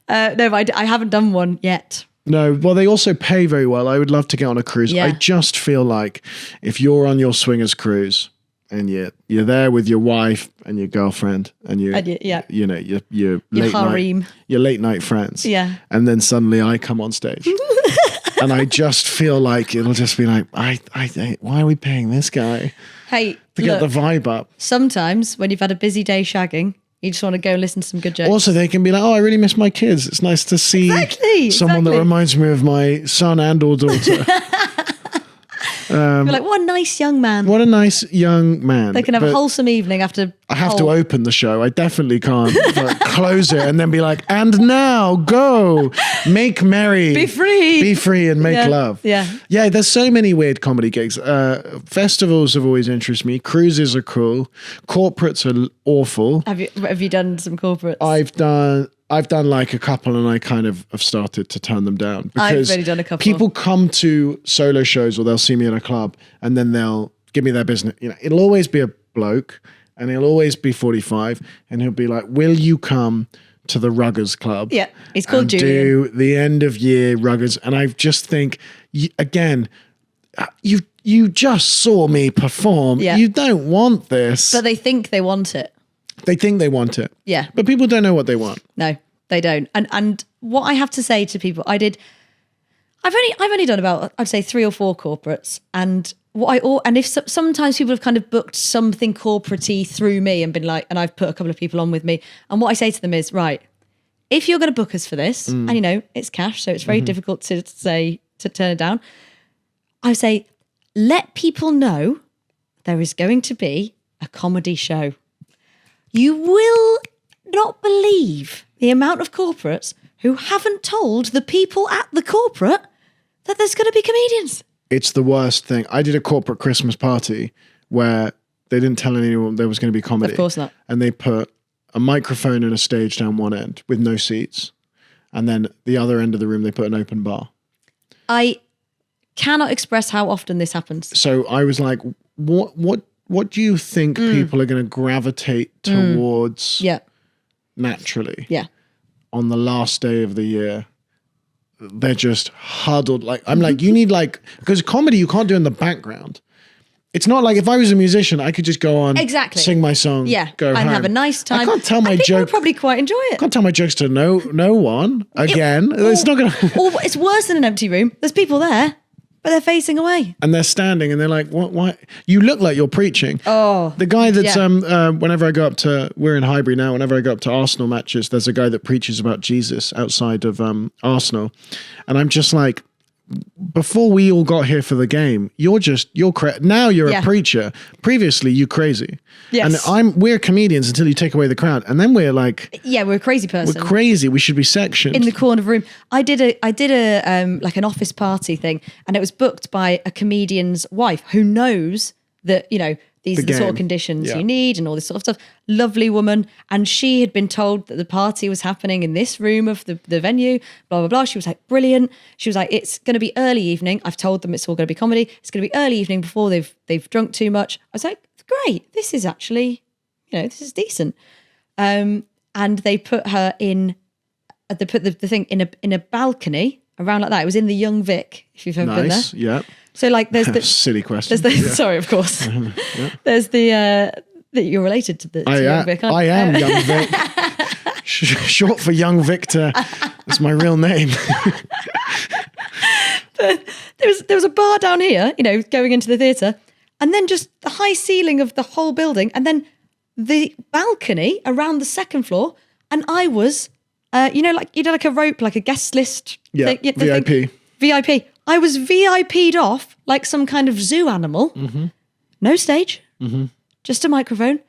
B: No, but I haven't done one yet.
A: No, well, they also pay very well. I would love to get on a cruise.
B: Yeah.
A: I just feel like if you're on your swingers cruise and you're there with your wife and your girlfriend and your late night friends.
B: Yeah.
A: And then suddenly I come on stage. And I just feel like it'll just be like, why are we paying this guy
B: to
A: get the vibe up?
B: Sometimes when you've had a busy day shagging, you just want to go listen to some good jokes.
A: Also, they can be like, oh, I really miss my kids. It's nice to see someone that reminds me of my son and or daughter.
B: You're like, what a nice young man.
A: What a nice young man.
B: They can have a wholesome evening after.
A: I have to open the show. I definitely can't close it and then be like, and now go, make merry.
B: Be free
A: and make love.
B: Yeah.
A: Yeah, there's so many weird comedy gigs. Festivals have always interested me. Cruises are cool. Corporates are awful.
B: Have you done some corporates?
A: I've done like a couple, and I kind of have started to turn them down because
B: I've only done a couple.
A: People come to solo shows, or they'll see me in a club and then they'll give me their business. It'll always be a bloke, and he'll always be 45, and he'll be like, will you come to the Ruggers Club?
B: Yeah, it's called Julian.
A: Do the end of year Ruggers. And I just think, again, you just saw me perform.
B: Yeah.
A: You don't want this.
B: But they think they want it.
A: They think they want it.
B: Yeah.
A: But people don't know what they want.
B: No, they don't. And what I have to say to people, I've only done about, I'd say 3 or 4 corporates, and sometimes people have kind of booked something corporate-y through me and been like, and I've put a couple of people on with me, and what I say to them is, right, if you're going to book us for this, and it's cash, so it's very difficult to turn it down, I say, let people know there is going to be a comedy show. You will not believe the amount of corporates who haven't told the people at the corporate that there's going to be comedians.
A: It's the worst thing. I did a corporate Christmas party where They didn't tell anyone there was going to be comedy.
B: Of course not.
A: And they put a microphone and a stage down one end with no seats. And then the other end of the room, they put an open bar.
B: I cannot express how often this happens.
A: So I was like, what do you think people are going to gravitate towards naturally?
B: Yeah.
A: On the last day of the year, they're just huddled. Like, I'm like, you need like, because comedy you can't do in the background. It's not like if I was a musician, I could just go on, sing my song, go home.
B: And have a nice time.
A: I can't tell my
B: joke. People would
A: joke.
B: probably quite enjoy it.
A: I can't tell my jokes to no one again. It's not going to.
B: Or it's worse than an empty room. There's people there, but they're facing away.
A: And they're standing and they're like, what? Why? You look like you're preaching.
B: Oh.
A: The guy that's, whenever I go up to, we're in Highbury now, whenever I go up to Arsenal matches, there's a guy that preaches about Jesus outside of Arsenal. And I'm just like, before we all got here for the game, now you're a preacher. Previously, you crazy.
B: Yes.
A: And we're comedians until you take away the crowd. And then we're like,
B: we're a crazy person.
A: We're crazy. We should be sectioned.
B: In the corner of the room. I did a like an office party thing, and it was booked by a comedian's wife who knows that, these are the sort of conditions you need and all this sort of stuff. Lovely woman. And she had been told that the party was happening in this room of the venue, blah, blah, blah. She was like, brilliant. She was like, it's going to be early evening. I've told them it's all going to be comedy. It's going to be early evening before they've drunk too much. I was like, great. This is actually, this is decent. And they put her in, they put the thing in a balcony around like that. It was in the Young Vic, if you've ever been there.
A: Yeah.
B: So like there's the
A: silly question.
B: Sorry, of course. There's the that you're related to Young Vic.
A: I am Young Vic. Short for Young Victor. That's my real name.
B: There was a bar down here, going into the theatre, and then just the high ceiling of the whole building, and then the balcony around the second floor, and I was, like you did like a rope, like a guest list.
A: Yeah, VIP.
B: VIP. I was VIP'd off like some kind of zoo animal. Mm-hmm. No stage, just a microphone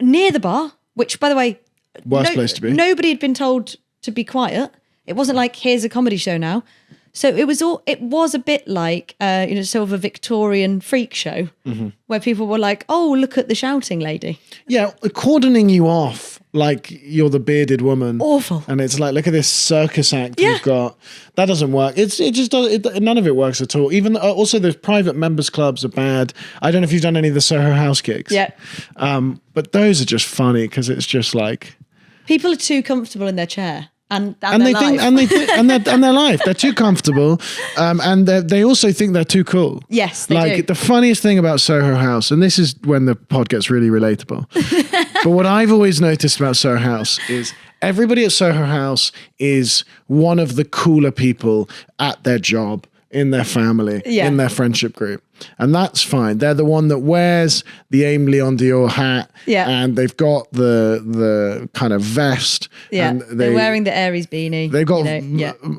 B: near the bar, which, by the way,
A: worst place to be.
B: Nobody had been told to be quiet. It wasn't like, here's a comedy show now. So it was a bit like, sort of a Victorian freak show where people were like, oh, look at the shouting lady. Yeah,
A: cordoning you off like you're the bearded woman.
B: Awful.
A: And it's like, look at this circus act you've got. That doesn't work. It just does. None of it works at all. Even also the private members clubs are bad. I don't know if you've done any of the Soho House gigs.
B: Yeah.
A: But those are just funny because it's just like
B: people are too comfortable in their chair. And
A: their life. They're too comfortable, and they also think they're too cool.
B: Yes, they do.
A: The funniest thing about Soho House, and this is when the pod gets really relatable. But what I've always noticed about Soho House is everybody at Soho House is one of the cooler people at their job, in their family, in their friendship group. And that's fine. They're the one that wears the Aime Leon Dior hat, and they've got the kind of vest.
B: Yeah,
A: and
B: they're wearing the Aries beanie.
A: They've got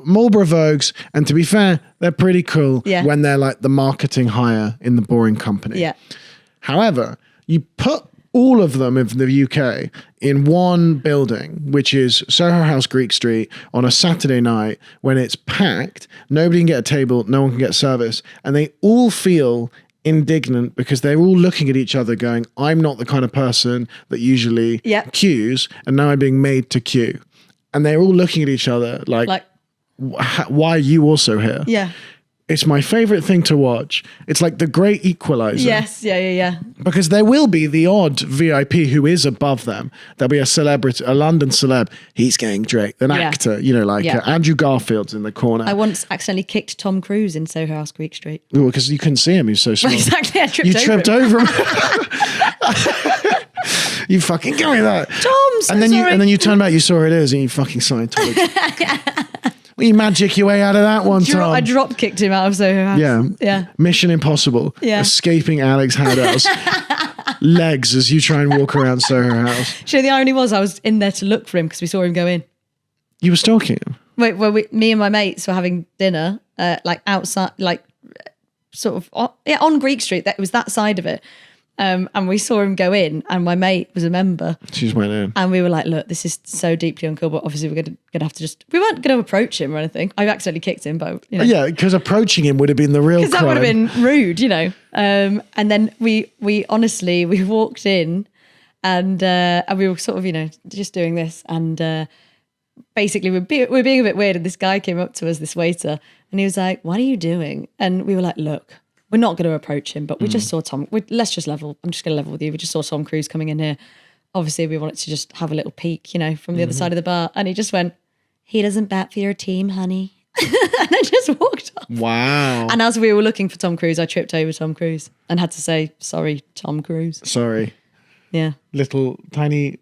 A: Marlboro Vogues, and to be fair, they're pretty cool when they're like the marketing hire in the Boring Company.
B: Yeah.
A: However, you put all of them in the UK in one building, which is Soho House Greek Street, on a Saturday night when it's packed, nobody can get a table, no one can get service, and they all feel indignant because they're all looking at each other going, I'm not the kind of person that usually queues, and now I'm being made to queue. And they're all looking at each other like why are you also here?
B: Yeah.
A: It's my favorite thing to watch. It's like the great equalizer.
B: Yes, yeah.
A: Because there will be the odd VIP who is above them. There'll be a celebrity, a London celeb. He's getting draped. An actor, Andrew Garfield's in the corner.
B: I once accidentally kicked Tom Cruise in Soho House Greek Street.
A: Well, because you couldn't see him. He was so small.
B: Well, exactly, I
A: tripped over him. You fucking give me that.
B: Tom,
A: sorry. And then you turn back, you saw who it is, and you fucking Scientology. Well, you magic your way out of that one, Tom.
B: I drop kicked him out of Soho House.
A: Yeah. Mission Impossible.
B: Yeah.
A: Escaping Alex Haddow's legs as you try and walk around Soho House.
B: Sure, the irony was I was in there to look for him because we saw him go in.
A: You were stalking him?
B: Wait, well, me and my mates were having dinner, outside, on Greek Street. That was that side of it. And we saw him go in, and my mate was a member.
A: She just went in.
B: And we were like, look, this is so deeply uncool, but obviously we're going to have to we weren't going to approach him or anything. I accidentally kicked him, but, you know.
A: Yeah, because approaching him would have been the real crime.
B: Because that would have been rude, you know. And then we honestly, we walked in and we were sort of, you know, just doing this. And basically we're being a bit weird. And this guy came up to us, this waiter, and he was like, what are you doing? And we were like, look, we're not going to approach him, but we just saw Tom. Let's just level. I'm just going to level with you. We just saw Tom Cruise coming in here. Obviously, we wanted to just have a little peek, you know, from the other side of the bar. And he just went, he doesn't bat for your team, honey. And I just walked off.
A: Wow.
B: And as we were looking for Tom Cruise, I tripped over Tom Cruise and had to say, sorry, Tom Cruise.
A: Sorry.
B: Yeah.
A: Little tiny...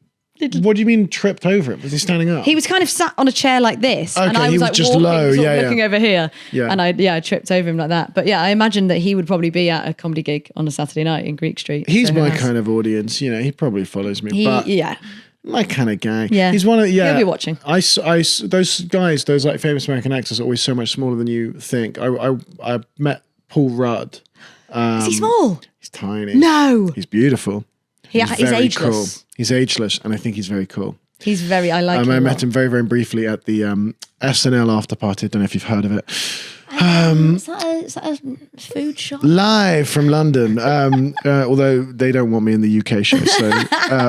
A: What do you mean tripped over him? Was he standing up?
B: He was kind of sat on a chair like this.
A: Okay,
B: and I was
A: he was
B: like
A: just
B: walking,
A: low.
B: sort of
A: Yeah,
B: looking over here.
A: Yeah.
B: And I tripped over him like that. But yeah, I imagine that he would probably be at a comedy gig on a Saturday night in Greek Street.
A: He's my kind of audience. You know, he probably follows me. But
B: yeah.
A: My kind of guy.
B: Yeah.
A: He's one of
B: He'll be watching.
A: Those guys, those like famous American actors are always so much smaller than you think. I met Paul Rudd.
B: Is he small?
A: He's tiny.
B: No.
A: He's beautiful.
B: He's
A: very
B: ageless.
A: cool. He's ageless, and I think he's very cool.
B: He's very, I like him.
A: I met him very, very briefly at the SNL after party. I don't know if you've heard of it.
B: Is that a food shop?
A: Live from London. Although they don't want me in the UK show, so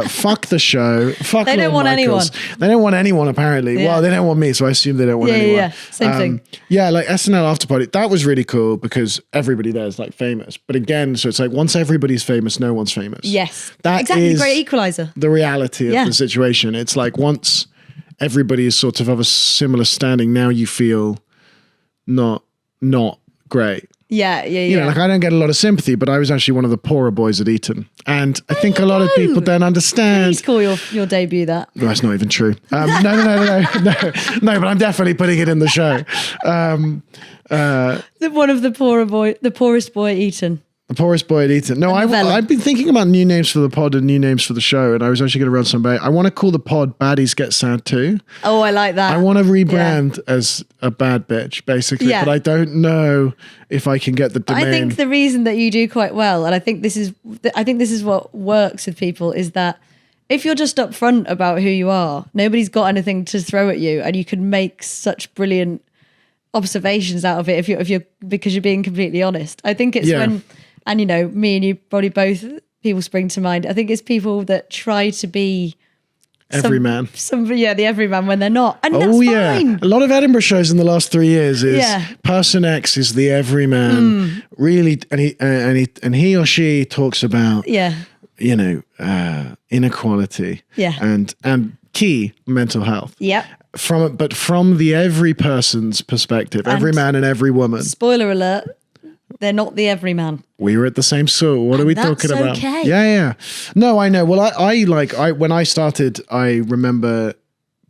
A: fuck the show. Fuck.
B: They don't
A: Lord
B: want
A: Michaels.
B: anyone.
A: They don't want anyone apparently.
B: Yeah.
A: Well, they don't want me, so I assume they don't want anyone.
B: Yeah. Same thing.
A: Yeah, like SNL after party. That was really cool because everybody there is like famous. But again, so it's like once everybody's famous, no one's famous.
B: Yes.
A: That
B: exactly.
A: is
B: Great equalizer.
A: the reality of the situation. It's like once everybody is sort of a similar standing, now you feel not great.
B: Yeah.
A: You know, like I don't get a lot of sympathy, but I was actually one of the poorer boys at Eton. And I think a lot of people don't understand.
B: Please call your debut that.
A: No, that's not even true. No, but I'm definitely putting it in the show.
B: One of the poorest boy at Eton.
A: The poorest boy at Eton. No, I've been thinking about new names for the pod and new names for the show, and I was actually going to run some by. I want to call the pod Baddies Get Sad Too.
B: Oh, I like that.
A: I want to rebrand as a bad bitch, basically, but I don't know if I can get the domain.
B: I think the reason that you do quite well, and I think this is what works with people, is that if you're just upfront about who you are, nobody's got anything to throw at you, and you can make such brilliant observations out of it if you're because you're being completely honest. I think it's when. And, you know, me and you probably both, people spring to mind. I think it's people that try to be...
A: Everyman.
B: The everyman when they're not. And that's fine.
A: A lot of Edinburgh shows in the last 3 years is person X is the everyman. Really, and he or she talks about, you know, inequality. And key mental health.
B: Yep.
A: From the every person's perspective, every man and every woman.
B: Spoiler alert. They're not the everyman.
A: We were at the same school. What are we talking about?
B: Okay.
A: Yeah. No, I know. Well, I when I started, I remember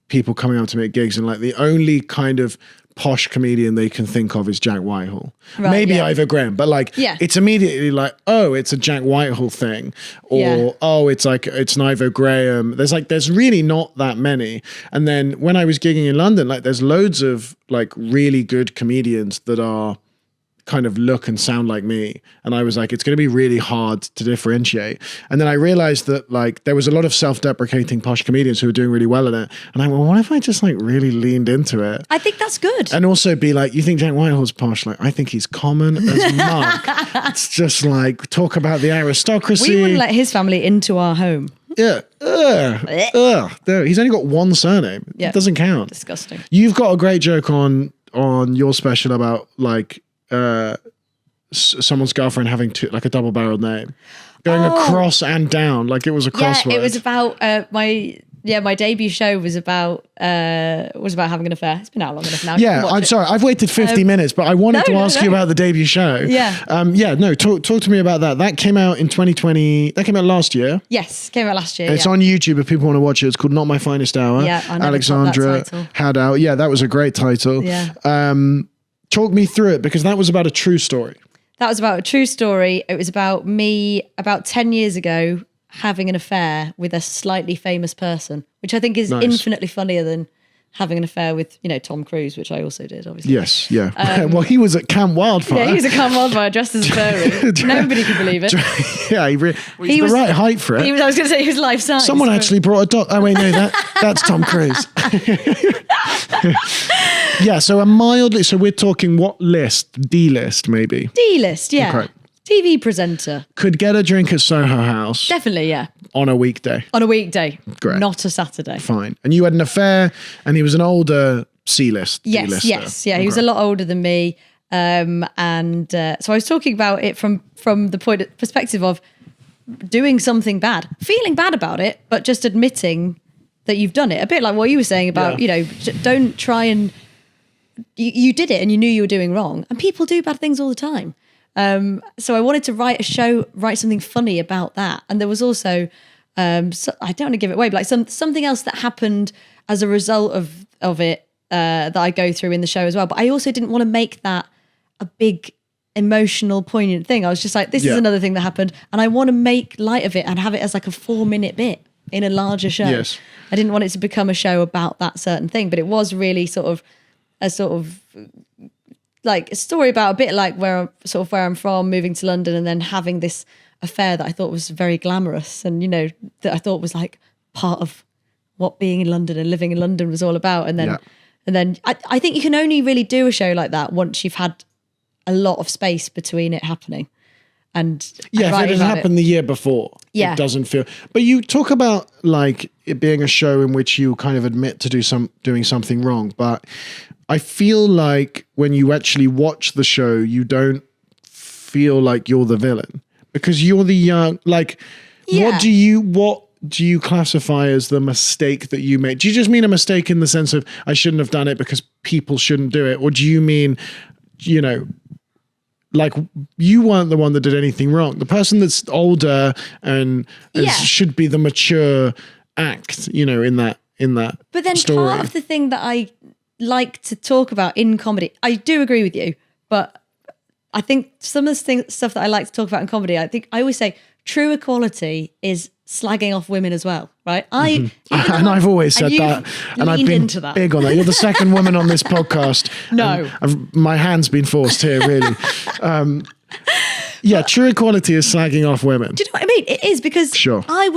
A: people coming up to me at gigs and like the only kind of posh comedian they can think of is Jack Whitehall. Right, maybe Ivor Graham, but like it's immediately like, oh, it's a Jack Whitehall thing, or oh, it's an Ivor Graham. There's really not that many. And then when I was gigging in London, like there's loads of like really good comedians that are kind of look and sound like me, and I was like, it's going to be really hard to differentiate. And then I realized that like there was a lot of self-deprecating posh comedians who were doing really well at it, and I went, well, what if I just like really leaned into it?
B: I think that's good.
A: And also be like, you think Jack Whitehall's posh? Like, I think he's common as muck. It's just like talk about the aristocracy.
B: We wouldn't let his family into our home.
A: Yeah. He's only got one surname. It doesn't count.
B: Disgusting.
A: You've got a great joke on your special about like someone's girlfriend having a double-barreled name, going across and down like it was a crossword.
B: Yeah, it was about my debut show was about having an affair. It's been out long enough now.
A: Yeah, I'm sorry, I've waited 50 minutes, but I wanted to ask you about the debut show.
B: Yeah.
A: Talk to me about that. That came out in 2020. That came out last year.
B: Yes, came out last year.
A: It's on YouTube if people want to watch it. It's called Not My Finest Hour.
B: Yeah, I
A: Alexandra Haddow. Yeah, that was a great title.
B: Yeah.
A: Talk me through it, because that was about a true story.
B: That was about a true story. It was about me about 10 years ago having an affair with a slightly famous person, which I think is infinitely funnier than having an affair with, Tom Cruise, which I also did, obviously.
A: Yes, yeah. Well, he was at Camp Wildfire.
B: Yeah, he was at Camp Wildfire dressed as a furry. Nobody could believe it.
A: Yeah, he was the right height for it.
B: I was going to say he was life size.
A: Someone actually brought a dog. Oh, wait, no, that's Tom Cruise. Yeah, so we're talking what list? D-list, maybe?
B: D-list, yeah.
A: Okay.
B: TV presenter.
A: Could get a drink at Soho House.
B: Definitely, yeah.
A: On a weekday.
B: On a weekday.
A: Great.
B: Not a Saturday.
A: Fine. And you had an affair, and he was an older C-list.
B: Yes, yes. Yeah, he was a lot older than me. So I was talking about it from the perspective of doing something bad, feeling bad about it, but just admitting that you've done it. A bit like what you were saying about, don't try and... You did it and you knew you were doing wrong. And people do bad things all the time. So I wanted to write something funny about that. And there was also, I don't want to give it away, but like something else that happened as a result of it that I go through in the show as well. But I also didn't want to make that a big emotional, poignant thing. I was just like, this is another thing that happened. And I want to make light of it and have it as like a 4-minute bit in a larger show.
A: Yes.
B: I didn't want it to become a show about that certain thing, but it was really like a story about a bit like where I'm from, moving to London and then having this affair that I thought was very glamorous and, that I thought was like part of what being in London and living in London was all about. And then I think you can only really do a show like that once you've had a lot of space between it happening. And
A: if it had happened the year before, it doesn't feel. But you talk about like it being a show in which you kind of admit to doing something wrong. But I feel like when you actually watch the show, you don't feel like you're the villain because you're the young. Like, what do you classify as the mistake that you made? Do you just mean a mistake in the sense of I shouldn't have done it because people shouldn't do it, or do you mean, like you weren't the one that did anything wrong? The person that's older and should be the mature act, in that
B: But then
A: story.
B: Part of the thing that I like to talk about in comedy, I do agree with you, but I think some of the stuff that I like to talk about in comedy, I always say true equality is slagging off women as well, right?
A: I've always said that, and I've been big on that. You're the second woman on this podcast.
B: No,
A: my hand's been forced here, really. True equality is slagging off women.
B: Do you know what I mean? It is because
A: sure.
B: I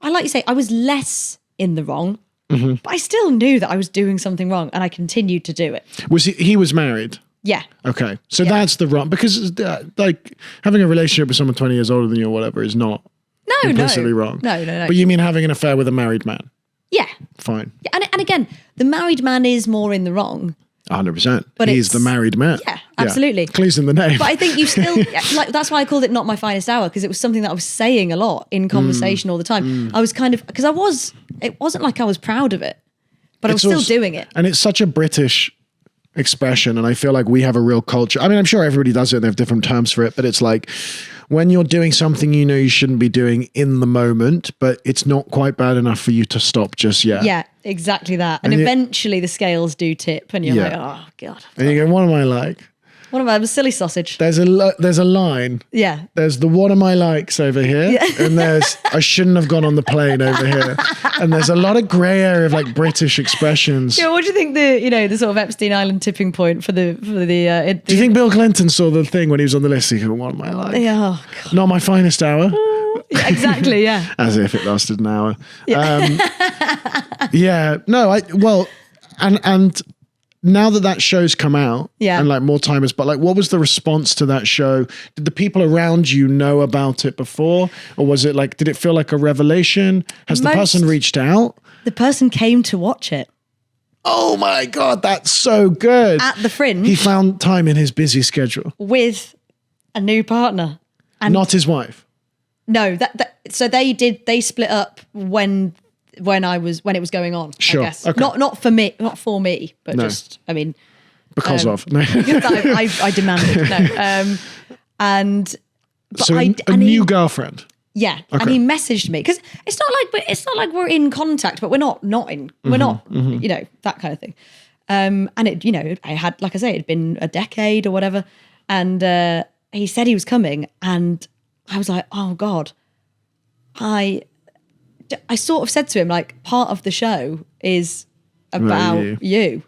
B: like you say, I was less in the wrong, but I still knew that I was doing something wrong, and I continued to do it.
A: Was he was married?
B: Yeah.
A: Okay, so that's the wrong, because like having a relationship with someone 20 years older than you or whatever is not implicitly wrong.
B: No.
A: But you mean having an affair with a married man?
B: Yeah.
A: Fine.
B: Yeah, and again, the married man is more in the wrong.
A: 100%. But he's the married man.
B: Yeah, absolutely.
A: Clues in the name.
B: But I think you still, like, that's why I called it Not My Finest Hour, because it was something that I was saying a lot in conversation all the time. I was kind of, because it wasn't like I was proud of it, but I was still doing it.
A: And it's such a British expression, and I feel like we have a real culture. I mean, I'm sure everybody does it and they have different terms for it, but it's like when you're doing something you shouldn't be doing in the moment, but it's not quite bad enough for you to stop just yet.
B: Yeah, exactly that. And eventually the scales do tip and you're like, oh God.
A: And you go, what am I like?
B: What am I? I'm a silly sausage.
A: There's a line.
B: Yeah.
A: There's the what am I likes over here. And there's I shouldn't have gone on the plane over here. And there's a lot of grey area of like British expressions.
B: Yeah, what do you think the sort of Epstein Island tipping point for the
A: do you think Bill Clinton saw the thing when he was on the list? He go, what am I like?
B: Oh, God.
A: Not my finest hour.
B: Yeah, exactly, yeah.
A: As if it lasted an hour.
B: Yeah.
A: And now that show's come out and like more time but like what was the response to that show? Did the people around you know about it before, or was it like, did it feel like a revelation? Has the person reached out?
B: The person came to watch it.
A: Oh my God, that's so good.
B: At the Fringe.
A: He found time in his busy schedule.
B: With a new partner.
A: And not his wife.
B: No, so they split up when it was going on.
A: Sure.
B: I guess.
A: Okay.
B: Not for me, but just I mean
A: because of. No.
B: I demanded. No.
A: A new girlfriend.
B: Yeah. Okay. And he messaged me because it's not like we're in contact, but we're not in. We're not, that kind of thing. And it, I had, like I say, it'd been a decade or whatever. And he said he was coming, and I was like, oh God. I sort of said to him, like, part of the show is about you.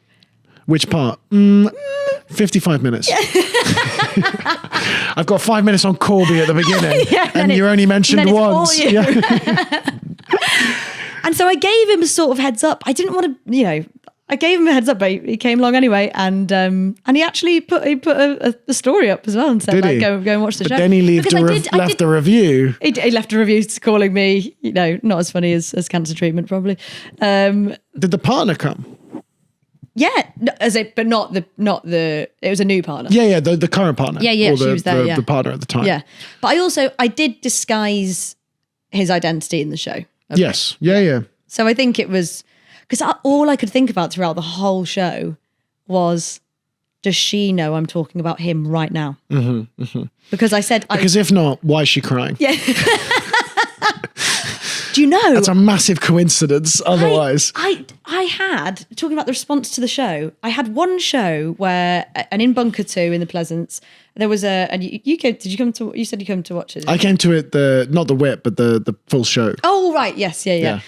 A: Which part? 55 minutes. I've got 5 minutes on Corby at the beginning, and you're only mentioned once. Yeah.
B: And so I gave him a sort of heads up. I didn't want to, I gave him a heads up, but he came along anyway, and he actually put a story up as well and said, like, go and watch the show.
A: Then he left a review.
B: He left a review calling me, not as funny as cancer treatment, probably.
A: Did the partner come?
B: Yeah, but not the. It was a new partner.
A: Yeah, the current partner.
B: Yeah, she was there.
A: The partner at the time.
B: Yeah, but I did disguise his identity in the show.
A: Yes. Yeah.
B: So I think it was because all I could think about throughout the whole show was, does she know I'm talking about him right now? Mm-hmm, mm-hmm. Because I said,
A: because if not, why is she crying?
B: Yeah. Do you know?
A: That's a massive coincidence. Otherwise,
B: I had, talking about the response to the show, I had one show where, and in Bunker 2 in the Pleasance, there was and you said you come to watch it.
A: I came to it, not the whip, but the full show.
B: Oh, right. Yes. Yeah.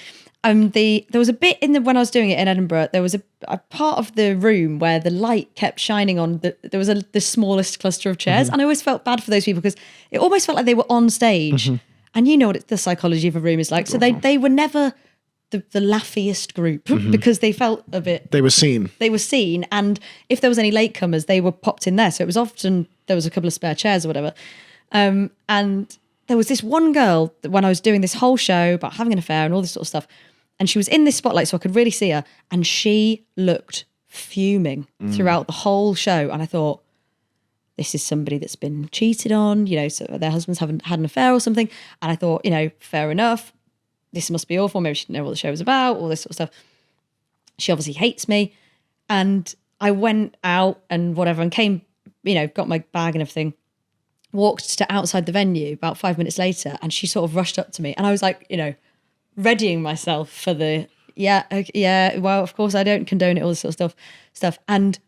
B: There was a bit when I was doing it in Edinburgh, there was a part of the room where the light kept shining on there was the smallest cluster of chairs. Mm-hmm. And I always felt bad for those people because it almost felt like they were on stage. Mm-hmm. And you know what the psychology of a room is like. So they were never the laughiest group because they felt a bit...
A: They were seen.
B: And if there was any latecomers, they were popped in there. So it was often, there was a couple of spare chairs or whatever. And there was this one girl that when I was doing this whole show about having an affair and all this sort of stuff, and she was in this spotlight so I could really see her, and she looked fuming throughout the whole show. And I thought, this is somebody that's been cheated on, so their husbands haven't had an affair or something. And I thought, fair enough. This must be awful. Maybe she didn't know what the show was about, all this sort of stuff. She obviously hates me. And I went out and whatever and came, got my bag and everything, walked to outside the venue about 5 minutes later, and she sort of rushed up to me. And I was like, readying myself for the, well, of course I don't condone it, all this sort of stuff. And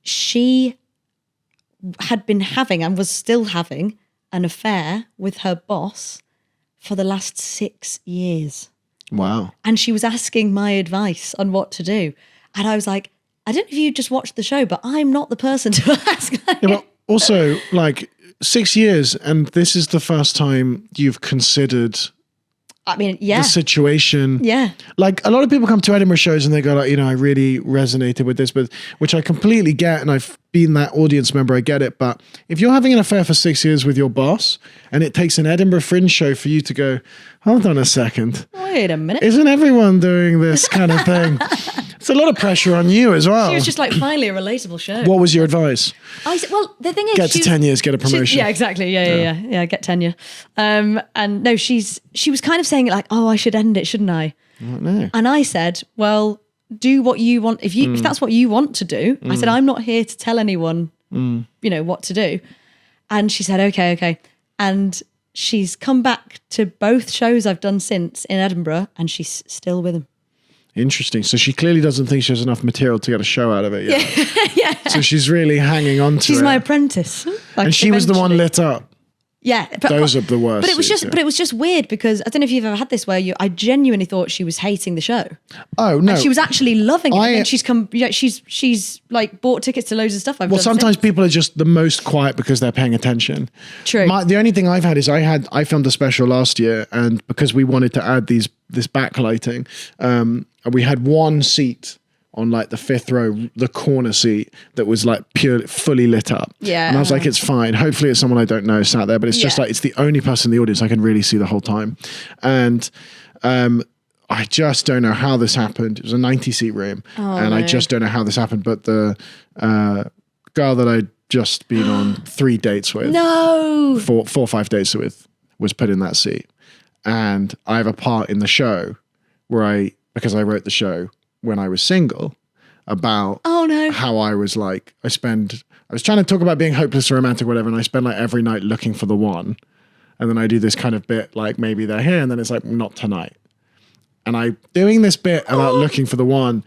B: she had been having and was still having an affair with her boss for the last 6 years.
A: Wow.
B: And she was asking my advice on what to do. And I was like, I don't know if you just watched the show, but I'm not the person to ask.
A: But also, 6 years, and this is the first time you've considered... the situation.
B: Yeah.
A: Like a lot of people come to Edinburgh shows and they go like, I really resonated with this, but which I completely get. And I've been that audience member. I get it. But if you're having an affair for 6 years with your boss and it takes an Edinburgh Fringe show for you to go, hold on a second.
B: Wait a minute.
A: Isn't everyone doing this kind of thing? It's a lot of pressure on you as well.
B: She was just like, finally a relatable show.
A: What was your advice?
B: I said, well, the thing is...
A: Get to 10 years, get a promotion.
B: Yeah, exactly. Yeah, get tenure. And no, she was kind of saying it like, oh, I should end it, shouldn't I?
A: No.
B: And I said, well, do what you want. If that's what you want to do, I said, I'm not here to tell anyone, what to do. And she said, okay. And she's come back to both shows I've done since in Edinburgh, and she's still with him.
A: Interesting. So she clearly doesn't think she has enough material to get a show out of it yet.
B: Yeah.
A: So she's really hanging on to it.
B: She's my apprentice.
A: And she was the one lit up.
B: Yeah,
A: those are the worst.
B: But it was just weird because I don't know if you've ever had this where I genuinely thought she was hating the show.
A: Oh no,
B: and she was actually loving it. And she's come, she's like bought tickets to loads of stuff. I've done
A: sometimes
B: since.
A: People are just the most quiet because they're paying attention.
B: True.
A: The only thing I've had is I filmed a special last year, and because we wanted to add this backlighting, we had one seat on like the fifth row, the corner seat that was like purely fully lit up.
B: Yeah.
A: And I was like, it's fine. Hopefully it's someone I don't know sat there, but it's just like, it's the only person in the audience I can really see the whole time. And I just don't know how this happened. It was a 90-seat room. I just don't know how this happened. But the girl that I'd just been on 3 dates with, 4 or 5 dates with, was put in that seat. And I have a part in the show where because I wrote the show when I was single, about how I was like, I was trying to talk about being hopeless or romantic, whatever, and I spend like every night looking for the one. And then I do this kind of bit like maybe they're here, and then it's like, not tonight. And I'm doing this bit about looking for the one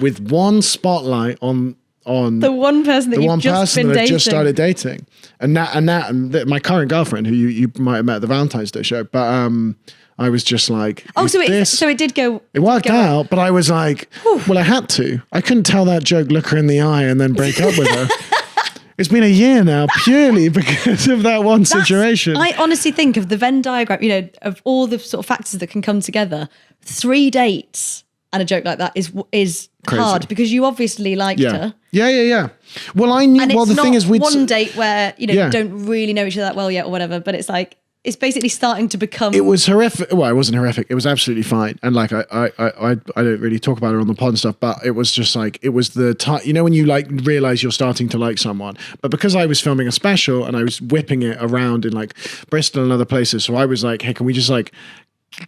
A: with one spotlight on
B: the one person that you've just been dating.
A: Just started dating. And my current girlfriend, who you might have met at the Valentine's Day show, but I was just like,
B: so it did go.
A: It worked out, but I was like, well, I had to. I couldn't tell that joke, look her in the eye, and then break up with her. It's been a year now, purely because of that one situation.
B: I honestly think of the Venn diagram, of all the sort of factors that can come together, 3 dates and a joke like that is hard because you obviously liked her.
A: Yeah. Well, I knew.
B: And
A: well, the thing is,
B: one date where you don't really know each other that well yet or whatever, but it's like it's basically starting to become.
A: It was horrific. Well, it wasn't horrific. It was absolutely fine. And like I don't really talk about it on the pod and stuff, but it was just like it was the time. When you like realize you're starting to like someone. But because I was filming a special and I was whipping it around in like Bristol and other places, so I was like, hey, can we just like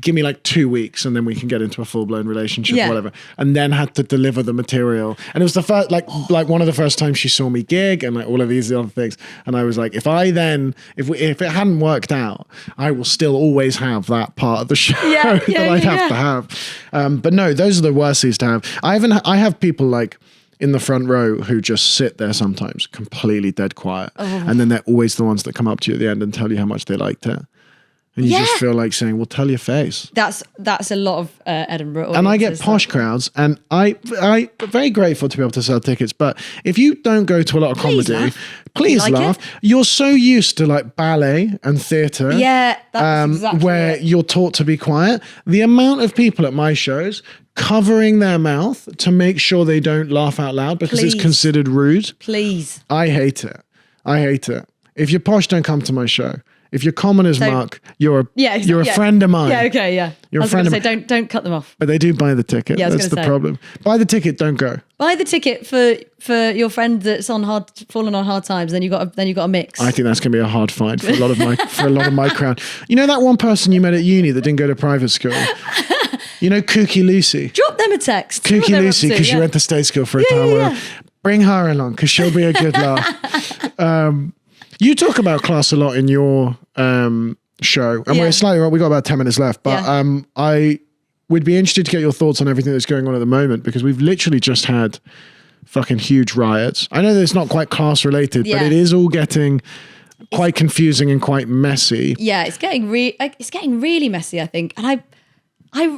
A: give me like 2 weeks and then we can get into a full-blown relationship or whatever, and then had to deliver the material. And it was the first like one of the first times she saw me gig and like all of these other things, and I was like, if it hadn't worked out, I will still always have that part of the show that I'd have to have. But no, those are the worsties to have. I have people like in the front row who just sit there sometimes completely dead quiet, and then they're always the ones that come up to you at the end and tell you how much they liked it. And you just feel like saying, well, tell your face.
B: That's a lot of Edinburgh.
A: And I get Posh crowds, and I'm very grateful to be able to sell tickets. But if you don't go to a lot of comedy, please laugh. You're so used to like ballet and theatre.
B: Yeah, that's exactly
A: where you're taught to be quiet. The amount of people at my shows covering their mouth to make sure they don't laugh out loud because it's considered rude.
B: Please.
A: I hate it. If you're posh, don't come to my show. If you're common as muck, you're a friend of mine.
B: Yeah, okay, yeah.
A: You're a friend of mine.
B: Don't cut them off.
A: But they do buy the ticket.
B: Yeah,
A: that's the problem. Buy the ticket, don't go.
B: Buy the ticket for your friend that's fallen on hard times. Then you got a mix.
A: I think that's going to be a hard find for a lot of my crowd. You know that one person you met at uni that didn't go to private school. Kooky Lucy.
B: Drop them a text.
A: Kooky Lucy, because she went to state school for a time. Bring her along because she'll be a good laugh. You talk about class a lot in your show, and we're slightly wrong. We've got about 10 minutes left, but I would be interested to get your thoughts on everything that's going on at the moment, because we've literally just had fucking huge riots. I know that it's not quite class related, but it is all getting quite confusing and quite messy.
B: Yeah, it's getting really messy, I think. And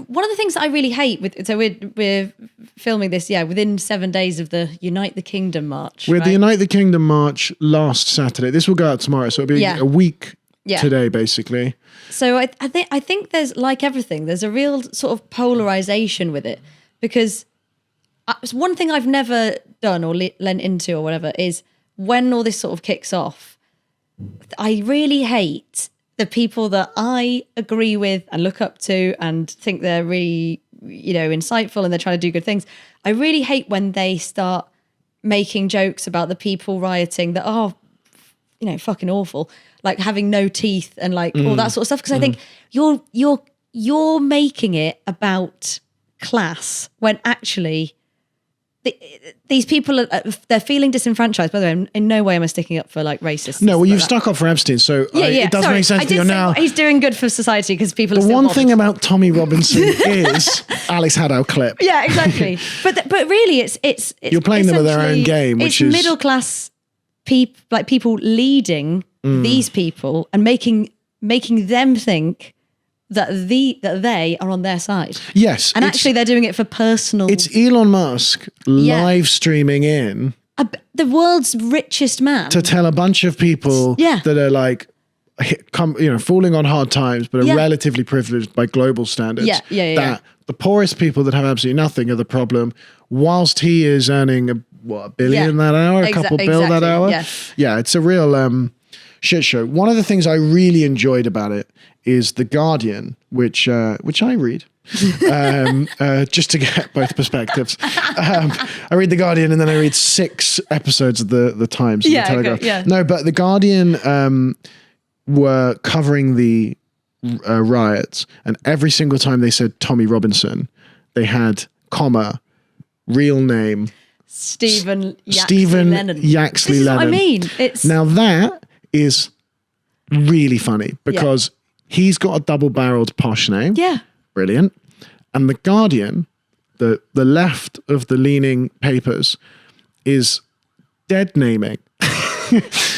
B: one of the things that I really hate we're filming this within 7 days of the Unite the Kingdom march.
A: We're at the Unite the Kingdom march last Saturday. This will go out tomorrow, so it'll be a week today, basically.
B: So I think there's, like everything, there's a real sort of polarization with it, because one thing I've never done or lent into or whatever is when all this sort of kicks off, I really hate the people that I agree with and look up to and think they're really, insightful and they're trying to do good things. I really hate when they start making jokes about the people rioting that are, fucking awful, like having no teeth and like all that sort of stuff. Because I think you're making it about class when actually these people they're feeling disenfranchised. By the way, in no way am I sticking up for like racists.
A: No, well, you've stuck up for Epstein, so it does make sense that you're now.
B: He's doing good for society because people.
A: The one thing about Tommy Robinson is Alex Haddow clip.
B: Yeah, exactly. But really, it's
A: you're playing them at their own game, which is
B: middle class people leading these people and making them think that they are on their side.
A: Yes.
B: And actually they're doing it for personal...
A: It's Elon Musk live streaming in...
B: the world's richest man.
A: To tell a bunch of people that are like, falling on hard times, but are relatively privileged by global standards. That the poorest people that have absolutely nothing are the problem, whilst he is earning a billion that hour, a couple bill that hour. Yeah, it's a real... shit show. One of the things I really enjoyed about it is The Guardian, which I read, just to get both perspectives. I read The Guardian and then I read 6 episodes of the Times and the Telegraph.
B: Okay,
A: No, but The Guardian were covering the riots, and every single time they said Tommy Robinson, they had comma, real name,
B: Stephen Lennon.
A: Yaxley
B: this is
A: Lennon.
B: What I mean. It's
A: now that is really funny because he's got a double-barreled posh name.
B: Yeah.
A: Brilliant. And The Guardian, the left of the leaning papers, is dead naming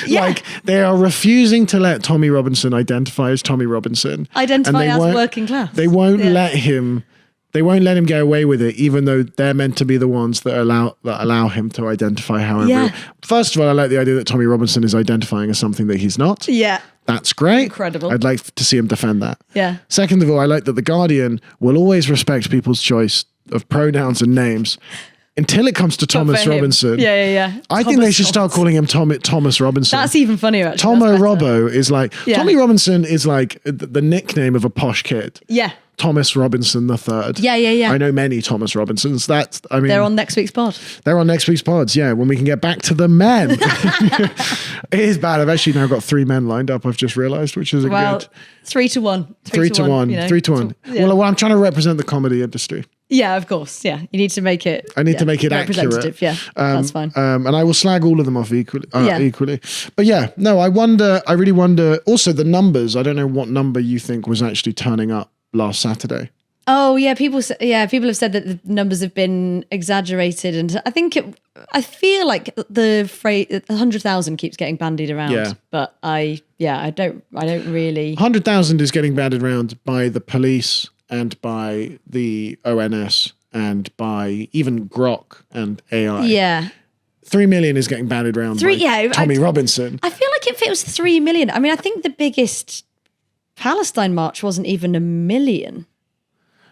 A: Like they are refusing to let Tommy Robinson identify as Tommy Robinson.
B: Identify as working class.
A: They won't let him. They won't let him get away with it, even though they're meant to be the ones that allow him to identify however.
B: Yeah.
A: First of all, I like the idea that Tommy Robinson is identifying as something that he's not.
B: Yeah.
A: That's great.
B: Incredible.
A: I'd like to see him defend that.
B: Yeah.
A: Second of all, I like that The Guardian will always respect people's choice of pronouns and names until it comes to Thomas Robinson.
B: Yeah.
A: I think they should start calling him Thomas Robinson.
B: That's even funnier, actually.
A: Tomo Robbo is like, Tommy Robinson is like the nickname of a posh kid.
B: Yeah.
A: Thomas Robinson III.
B: Yeah.
A: I know many Thomas Robinsons.
B: They're on next week's pod.
A: They're on next week's pods, yeah, when we can get back to the men. It is bad. I've actually now got 3 men lined up, I've just realised, which is a good...
B: 3 to 1.
A: 3 to 1. You know, 3 to 1. Yeah. Well, I'm trying to represent the comedy industry.
B: Yeah, of course. Yeah, you need to make it...
A: I need to make it accurate.
B: Yeah, that's fine.
A: And I will slag all of them off equally. But yeah, no, I really wonder... Also, the numbers, I don't know what number you think was actually turning up last Saturday.
B: Oh yeah, people have said that the numbers have been exaggerated, and I feel like the phrase 100,000 keeps getting bandied around.
A: Yeah.
B: But I don't really.
A: 100,000 is getting bandied around by the police and by the ONS and by even Grok and AI.
B: Yeah.
A: 3 million is getting bandied around by Tommy Robinson.
B: I feel like if it was 3 million, I mean, I think the biggest Palestine march wasn't even 1 million.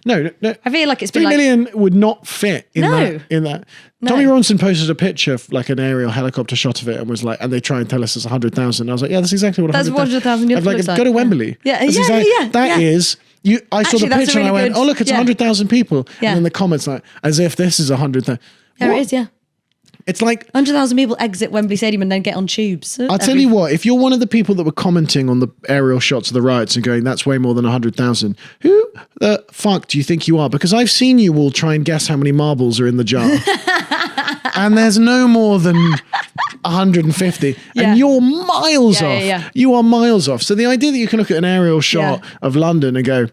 A: No.
B: I feel like it's
A: 3
B: been
A: million would not fit in that.
B: No.
A: Tommy Robinson posted a picture, like an aerial helicopter shot of it, and was like, and they try and tell us it's 100,000. I was like, yeah, that's exactly what
B: 100,000
A: looks like. Go to Wembley.
B: Yeah,
A: I saw the picture and I went, oh look, it's 100,000 people.
B: Yeah.
A: And then the comments like, as if this is 100,000.
B: There it is, yeah.
A: It's like
B: 100,000 people exit Wembley Stadium and then get on tubes.
A: I'll tell you what, if you're one of the people that were commenting on the aerial shots of the riots and going, that's way more than 100,000, who the fuck do you think you are? Because I've seen you all try and guess how many marbles are in the jar. And there's no more than 150. Yeah. And you're miles off. Yeah. You are miles off. So the idea that you can look at an aerial shot of London and go,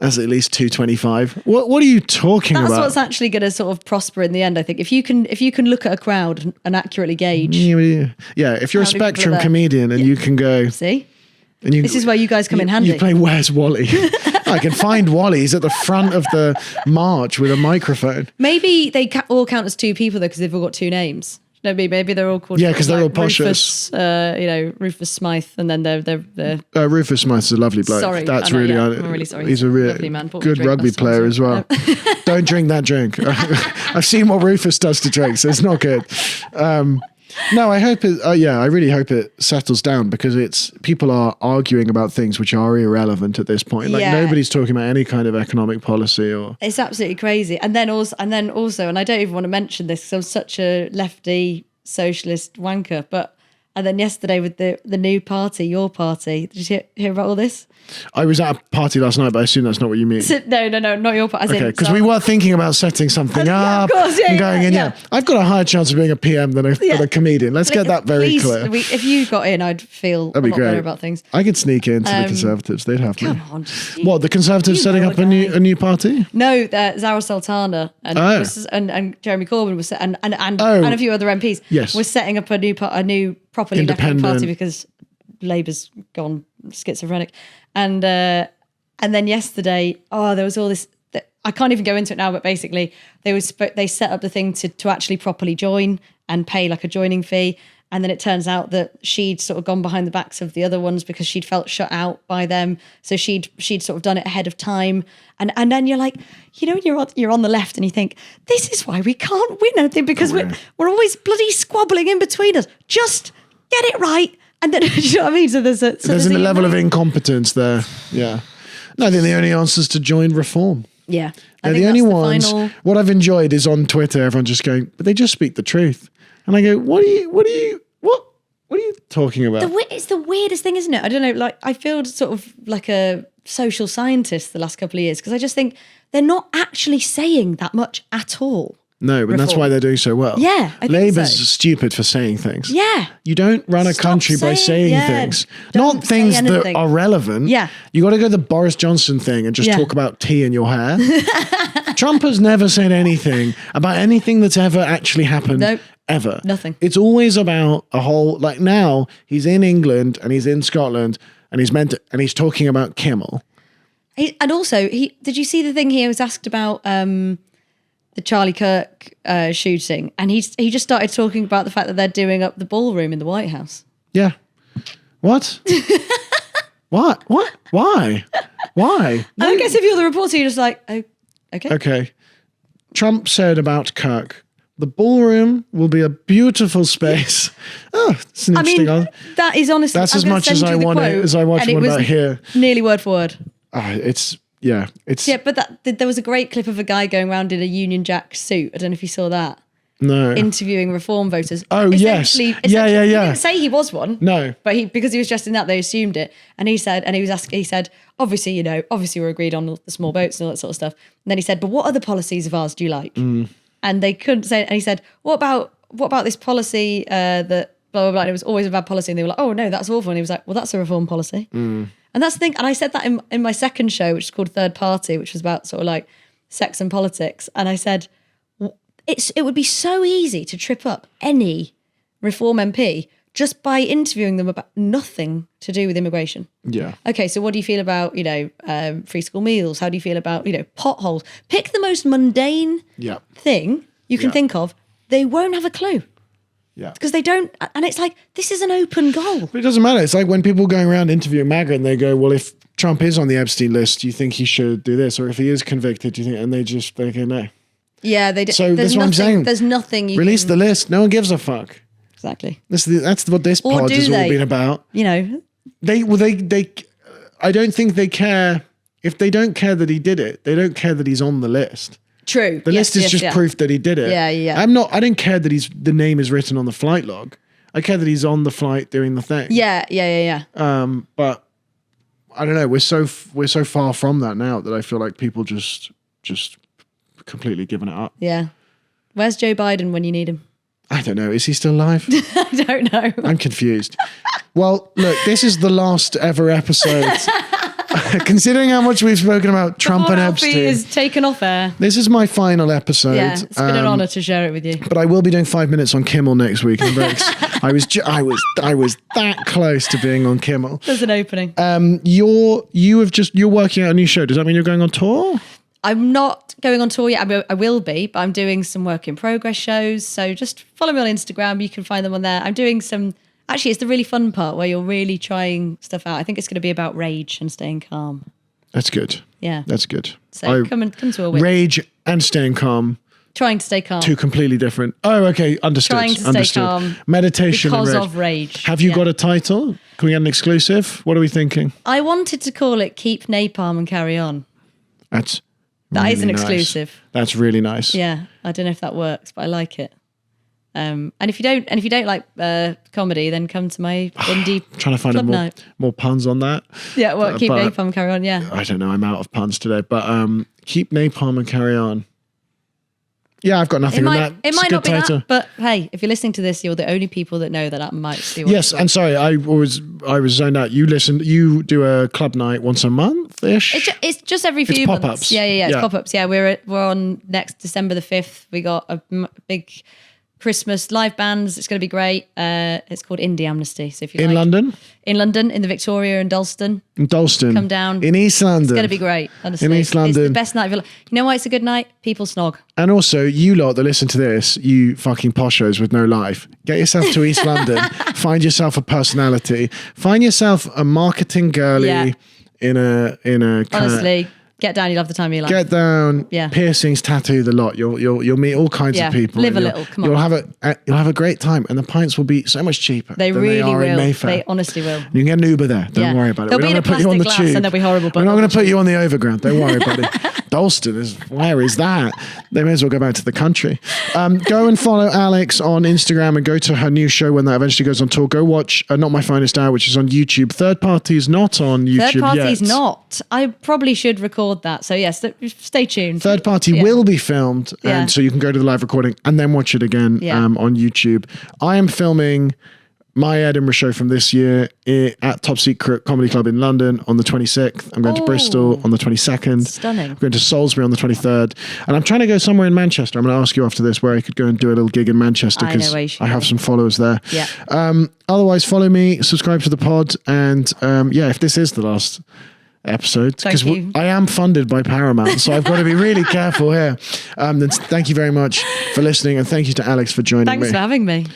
A: that's at least 225. What are you talking about?
B: That's what's actually going to sort of prosper in the end, I think. If you can look at a crowd and accurately gauge.
A: Yeah, if you're a Spectrum comedian and you can go...
B: See? This is where you guys come in handy.
A: You play Where's Wally? I can find Wally. He's at the front of the march with a microphone.
B: Maybe they all count as 2 people, though, because they've all got 2 names. Maybe they're all called...
A: Yeah, because they're all poshers.
B: Rufus Smythe, and then they're
A: Rufus Smythe is a lovely bloke.
B: Sorry.
A: That's
B: I'm
A: really
B: sorry.
A: He's a really good rugby player as well. Don't drink that drink. I've seen what Rufus does to drinks. It's not good. No, I hope it. I really hope it settles down, because people are arguing about things which are irrelevant at this point. Like nobody's talking about any kind of economic policy or.
B: It's absolutely crazy. And then also, and I don't even want to mention this because I'm such a lefty socialist wanker. And then yesterday with the new party, your party, did you hear about all this?
A: I was at a party last night, but I assume that's not what you mean.
B: No, not your party.
A: Okay, because we were thinking about setting something up and going in. I've got a higher chance of being a PM than a comedian. Let's get that very clear.
B: If you got in, I'd feel a lot better about things.
A: I could sneak into the Conservatives. They'd have me.
B: Come on.
A: What, the Conservatives setting up a new party?
B: No, Zara Sultana and Jeremy Corbyn was and a few other MPs were setting up a new properly left-wing party because Labour's gone schizophrenic. And then yesterday, there was all this. I can't even go into it now, but basically they set up the thing to actually properly join and pay like a joining fee. And then it turns out that she'd sort of gone behind the backs of the other ones because she'd felt shut out by them. So she'd sort of done it ahead of time. And then you're like, you're on the left and you think, this is why we can't win anything, because we're always bloody squabbling in between us. Just get it right. And then, do you know what I mean? So there's a
A: level of incompetence there. Yeah. No, I think the only answer is to join Reform.
B: Yeah.
A: The only ones. What I've enjoyed is on Twitter, everyone just going, but they just speak the truth. And I go, what are you talking about?
B: It's the weirdest thing, isn't it? I don't know. Like, I feel sort of like a social scientist the last couple of years, because I just think they're not actually saying that much at all.
A: No, but that's why they're doing so well.
B: Yeah, I think
A: Labour's stupid for saying things.
B: Yeah.
A: You don't run a country by saying things. Not things that are relevant.
B: Yeah.
A: You got to go the Boris Johnson thing and just talk about tea in your hair. Trump has never said anything about anything that's ever actually happened ever.
B: Nothing.
A: It's always about a whole, like now he's in England and he's in Scotland and he's talking about Kimmel.
B: And also, did you see the thing he was asked about the Charlie Kirk shooting? And he just started talking about the fact that they're doing up the ballroom in the White House.
A: Yeah. What? What? Why? Why?
B: And I guess if you're the reporter, you're just like, oh, okay.
A: Okay. Trump said about Kirk, the ballroom will be a beautiful space. Oh, it's an interesting.
B: That is honestly.
A: That's as much as I want as I watch one about here.
B: Nearly word for word.
A: It's.
B: But there was a great clip of a guy going around in a Union Jack suit. I don't know if you saw that.
A: No.
B: Interviewing reform voters.
A: Oh, yes. Yeah.
B: He didn't say he was one.
A: No.
B: But because he was dressed in that, they assumed it. And he said, obviously we're agreed on the small boats and all that sort of stuff. And then he said, but what other policies of ours do you like? And they couldn't say it. And he said, what about this policy that blah, blah, blah. And it was always a bad policy. And they were like, oh, no, that's awful. And he was like, well, that's a reform policy. And that's the thing. And I said that in my second show, which is called Third Party, which was about sort of like sex and politics. And I said, it would be so easy to trip up any reform MP just by interviewing them about nothing to do with immigration.
A: Yeah.
B: Okay, so what do you feel about, free school meals? How do you feel about, potholes? Pick the most mundane thing you can think of. They won't have a clue.
A: Yeah.
B: Because they don't, and it's like, this is an open goal.
A: But it doesn't matter. It's like when people going around interviewing MAGA and they go, well, if Trump is on the Epstein list, do you think he should do this? Or if he is convicted, do you think, and they go, no.
B: Yeah, they do.
A: So that's what I'm saying.
B: There's nothing you
A: release the list. No one gives a fuck.
B: Exactly.
A: That's what this pod has all been about. They I don't think they care. If they don't care that he did it, they don't care that he's on the list.
B: True.
A: The list is just proof that he did it.
B: Yeah.
A: I don't care that the name is written on the flight log. I care that he's on the flight doing the thing.
B: Yeah.
A: But I don't know. We're so far from that now that I feel like people just completely given it up.
B: Yeah. Where's Joe Biden when you need him?
A: I don't know. Is he still alive?
B: I don't know.
A: I'm confused. Well, look, this is the last ever episode. Considering how much we've spoken about Trump and Epstein.
B: Alfie is taken off air.
A: This is my final episode.
B: Yeah, it's been an honor to share it with you.
A: But I will be doing 5 minutes on Kimmel next week. I was that close to being on Kimmel.
B: There's an opening.
A: You're working out a new show. Does that mean you're going on tour?
B: I'm not going on tour yet. I will be, but I'm doing some work in progress shows. So just follow me on Instagram. You can find them on there. I'm doing some. Actually, it's the really fun part where you're really trying stuff out. I think it's going to be about rage and staying calm.
A: That's good.
B: Yeah.
A: That's good.
B: So come to a win.
A: Rage and staying calm.
B: Trying to stay calm.
A: Two completely different. Oh, okay. Understood.
B: Trying to stay calm.
A: Meditation
B: because
A: and rage.
B: of rage.
A: Have you got a title? Can we get an exclusive? What are we thinking?
B: I wanted to call it Keep Napalm and Carry On.
A: That
B: is an exclusive.
A: That's really nice.
B: Yeah. I don't know if that works, but I like it. And if you don't like comedy, then come to my indie
A: trying to find more puns on that.
B: Yeah, well, keep napalm and carry on. Yeah,
A: I don't know. I'm out of puns today, but keep napalm and carry on. Yeah, I've got nothing on that.
B: It might not be that, but hey, if you're listening to this, you're the only people that know that might be.
A: Yes, and sorry, I was zoned out. You do a club night once a month ish.
B: It's just every few months.
A: Pop-ups.
B: Yeah, it's pop-ups. Yeah, we're on next December the 5th. We got a big Christmas live bands. It's going to be great. It's called Indie Amnesty. So if you
A: London,
B: in the Victoria and Dalston, come down
A: in East London.
B: It's going to be great. Honestly,
A: in East London,
B: it's the best night of your life. You know why it's a good night? People snog.
A: And also, you lot that listen to this, you fucking poshos with no life, get yourself to East London. Find yourself a personality. Find yourself a marketing girly in a.
B: Honestly. Get down, you'll have the time of your life.
A: Get down, piercings, tattoo, the lot. You'll meet all kinds of people.
B: Live a little, come on.
A: You'll have a great time, and the pints will be so much cheaper.
B: They
A: than
B: really
A: they are
B: will.
A: In Mayfair.
B: They honestly will.
A: You can get an Uber there. Don't worry about it.
B: There'll be in a plastic glass and there'll be horrible.
A: We're not going to put you on the overground. Don't worry, buddy. Dalston where is that? They may as well go back to the country. Go and follow Alex on Instagram and go to her new show when that eventually goes on tour. Go watch Not My Finest Hour, which is on YouTube. Third Party is not on YouTube
B: Third Party's
A: yet.
B: not. I probably should record that. So yes, stay tuned.
A: Third Party will be filmed, and so you can go to the live recording and then watch it again on YouTube. I am filming my Edinburgh show from this year at Top Secret Comedy Club in London on the 26th. I'm going to Bristol on the 22nd.
B: Stunning.
A: I'm going to Salisbury on the 23rd. And I'm trying to go somewhere in Manchester. I'm going to ask you after this where I could go and do a little gig in Manchester because I have some followers there.
B: Yeah.
A: Otherwise, follow me, subscribe to the pod. And if this is the last episode, because I am funded by Paramount, so I've got to be really careful here. Then thank you very much for listening, and thank you to Alex for joining me.
B: Thanks for having me.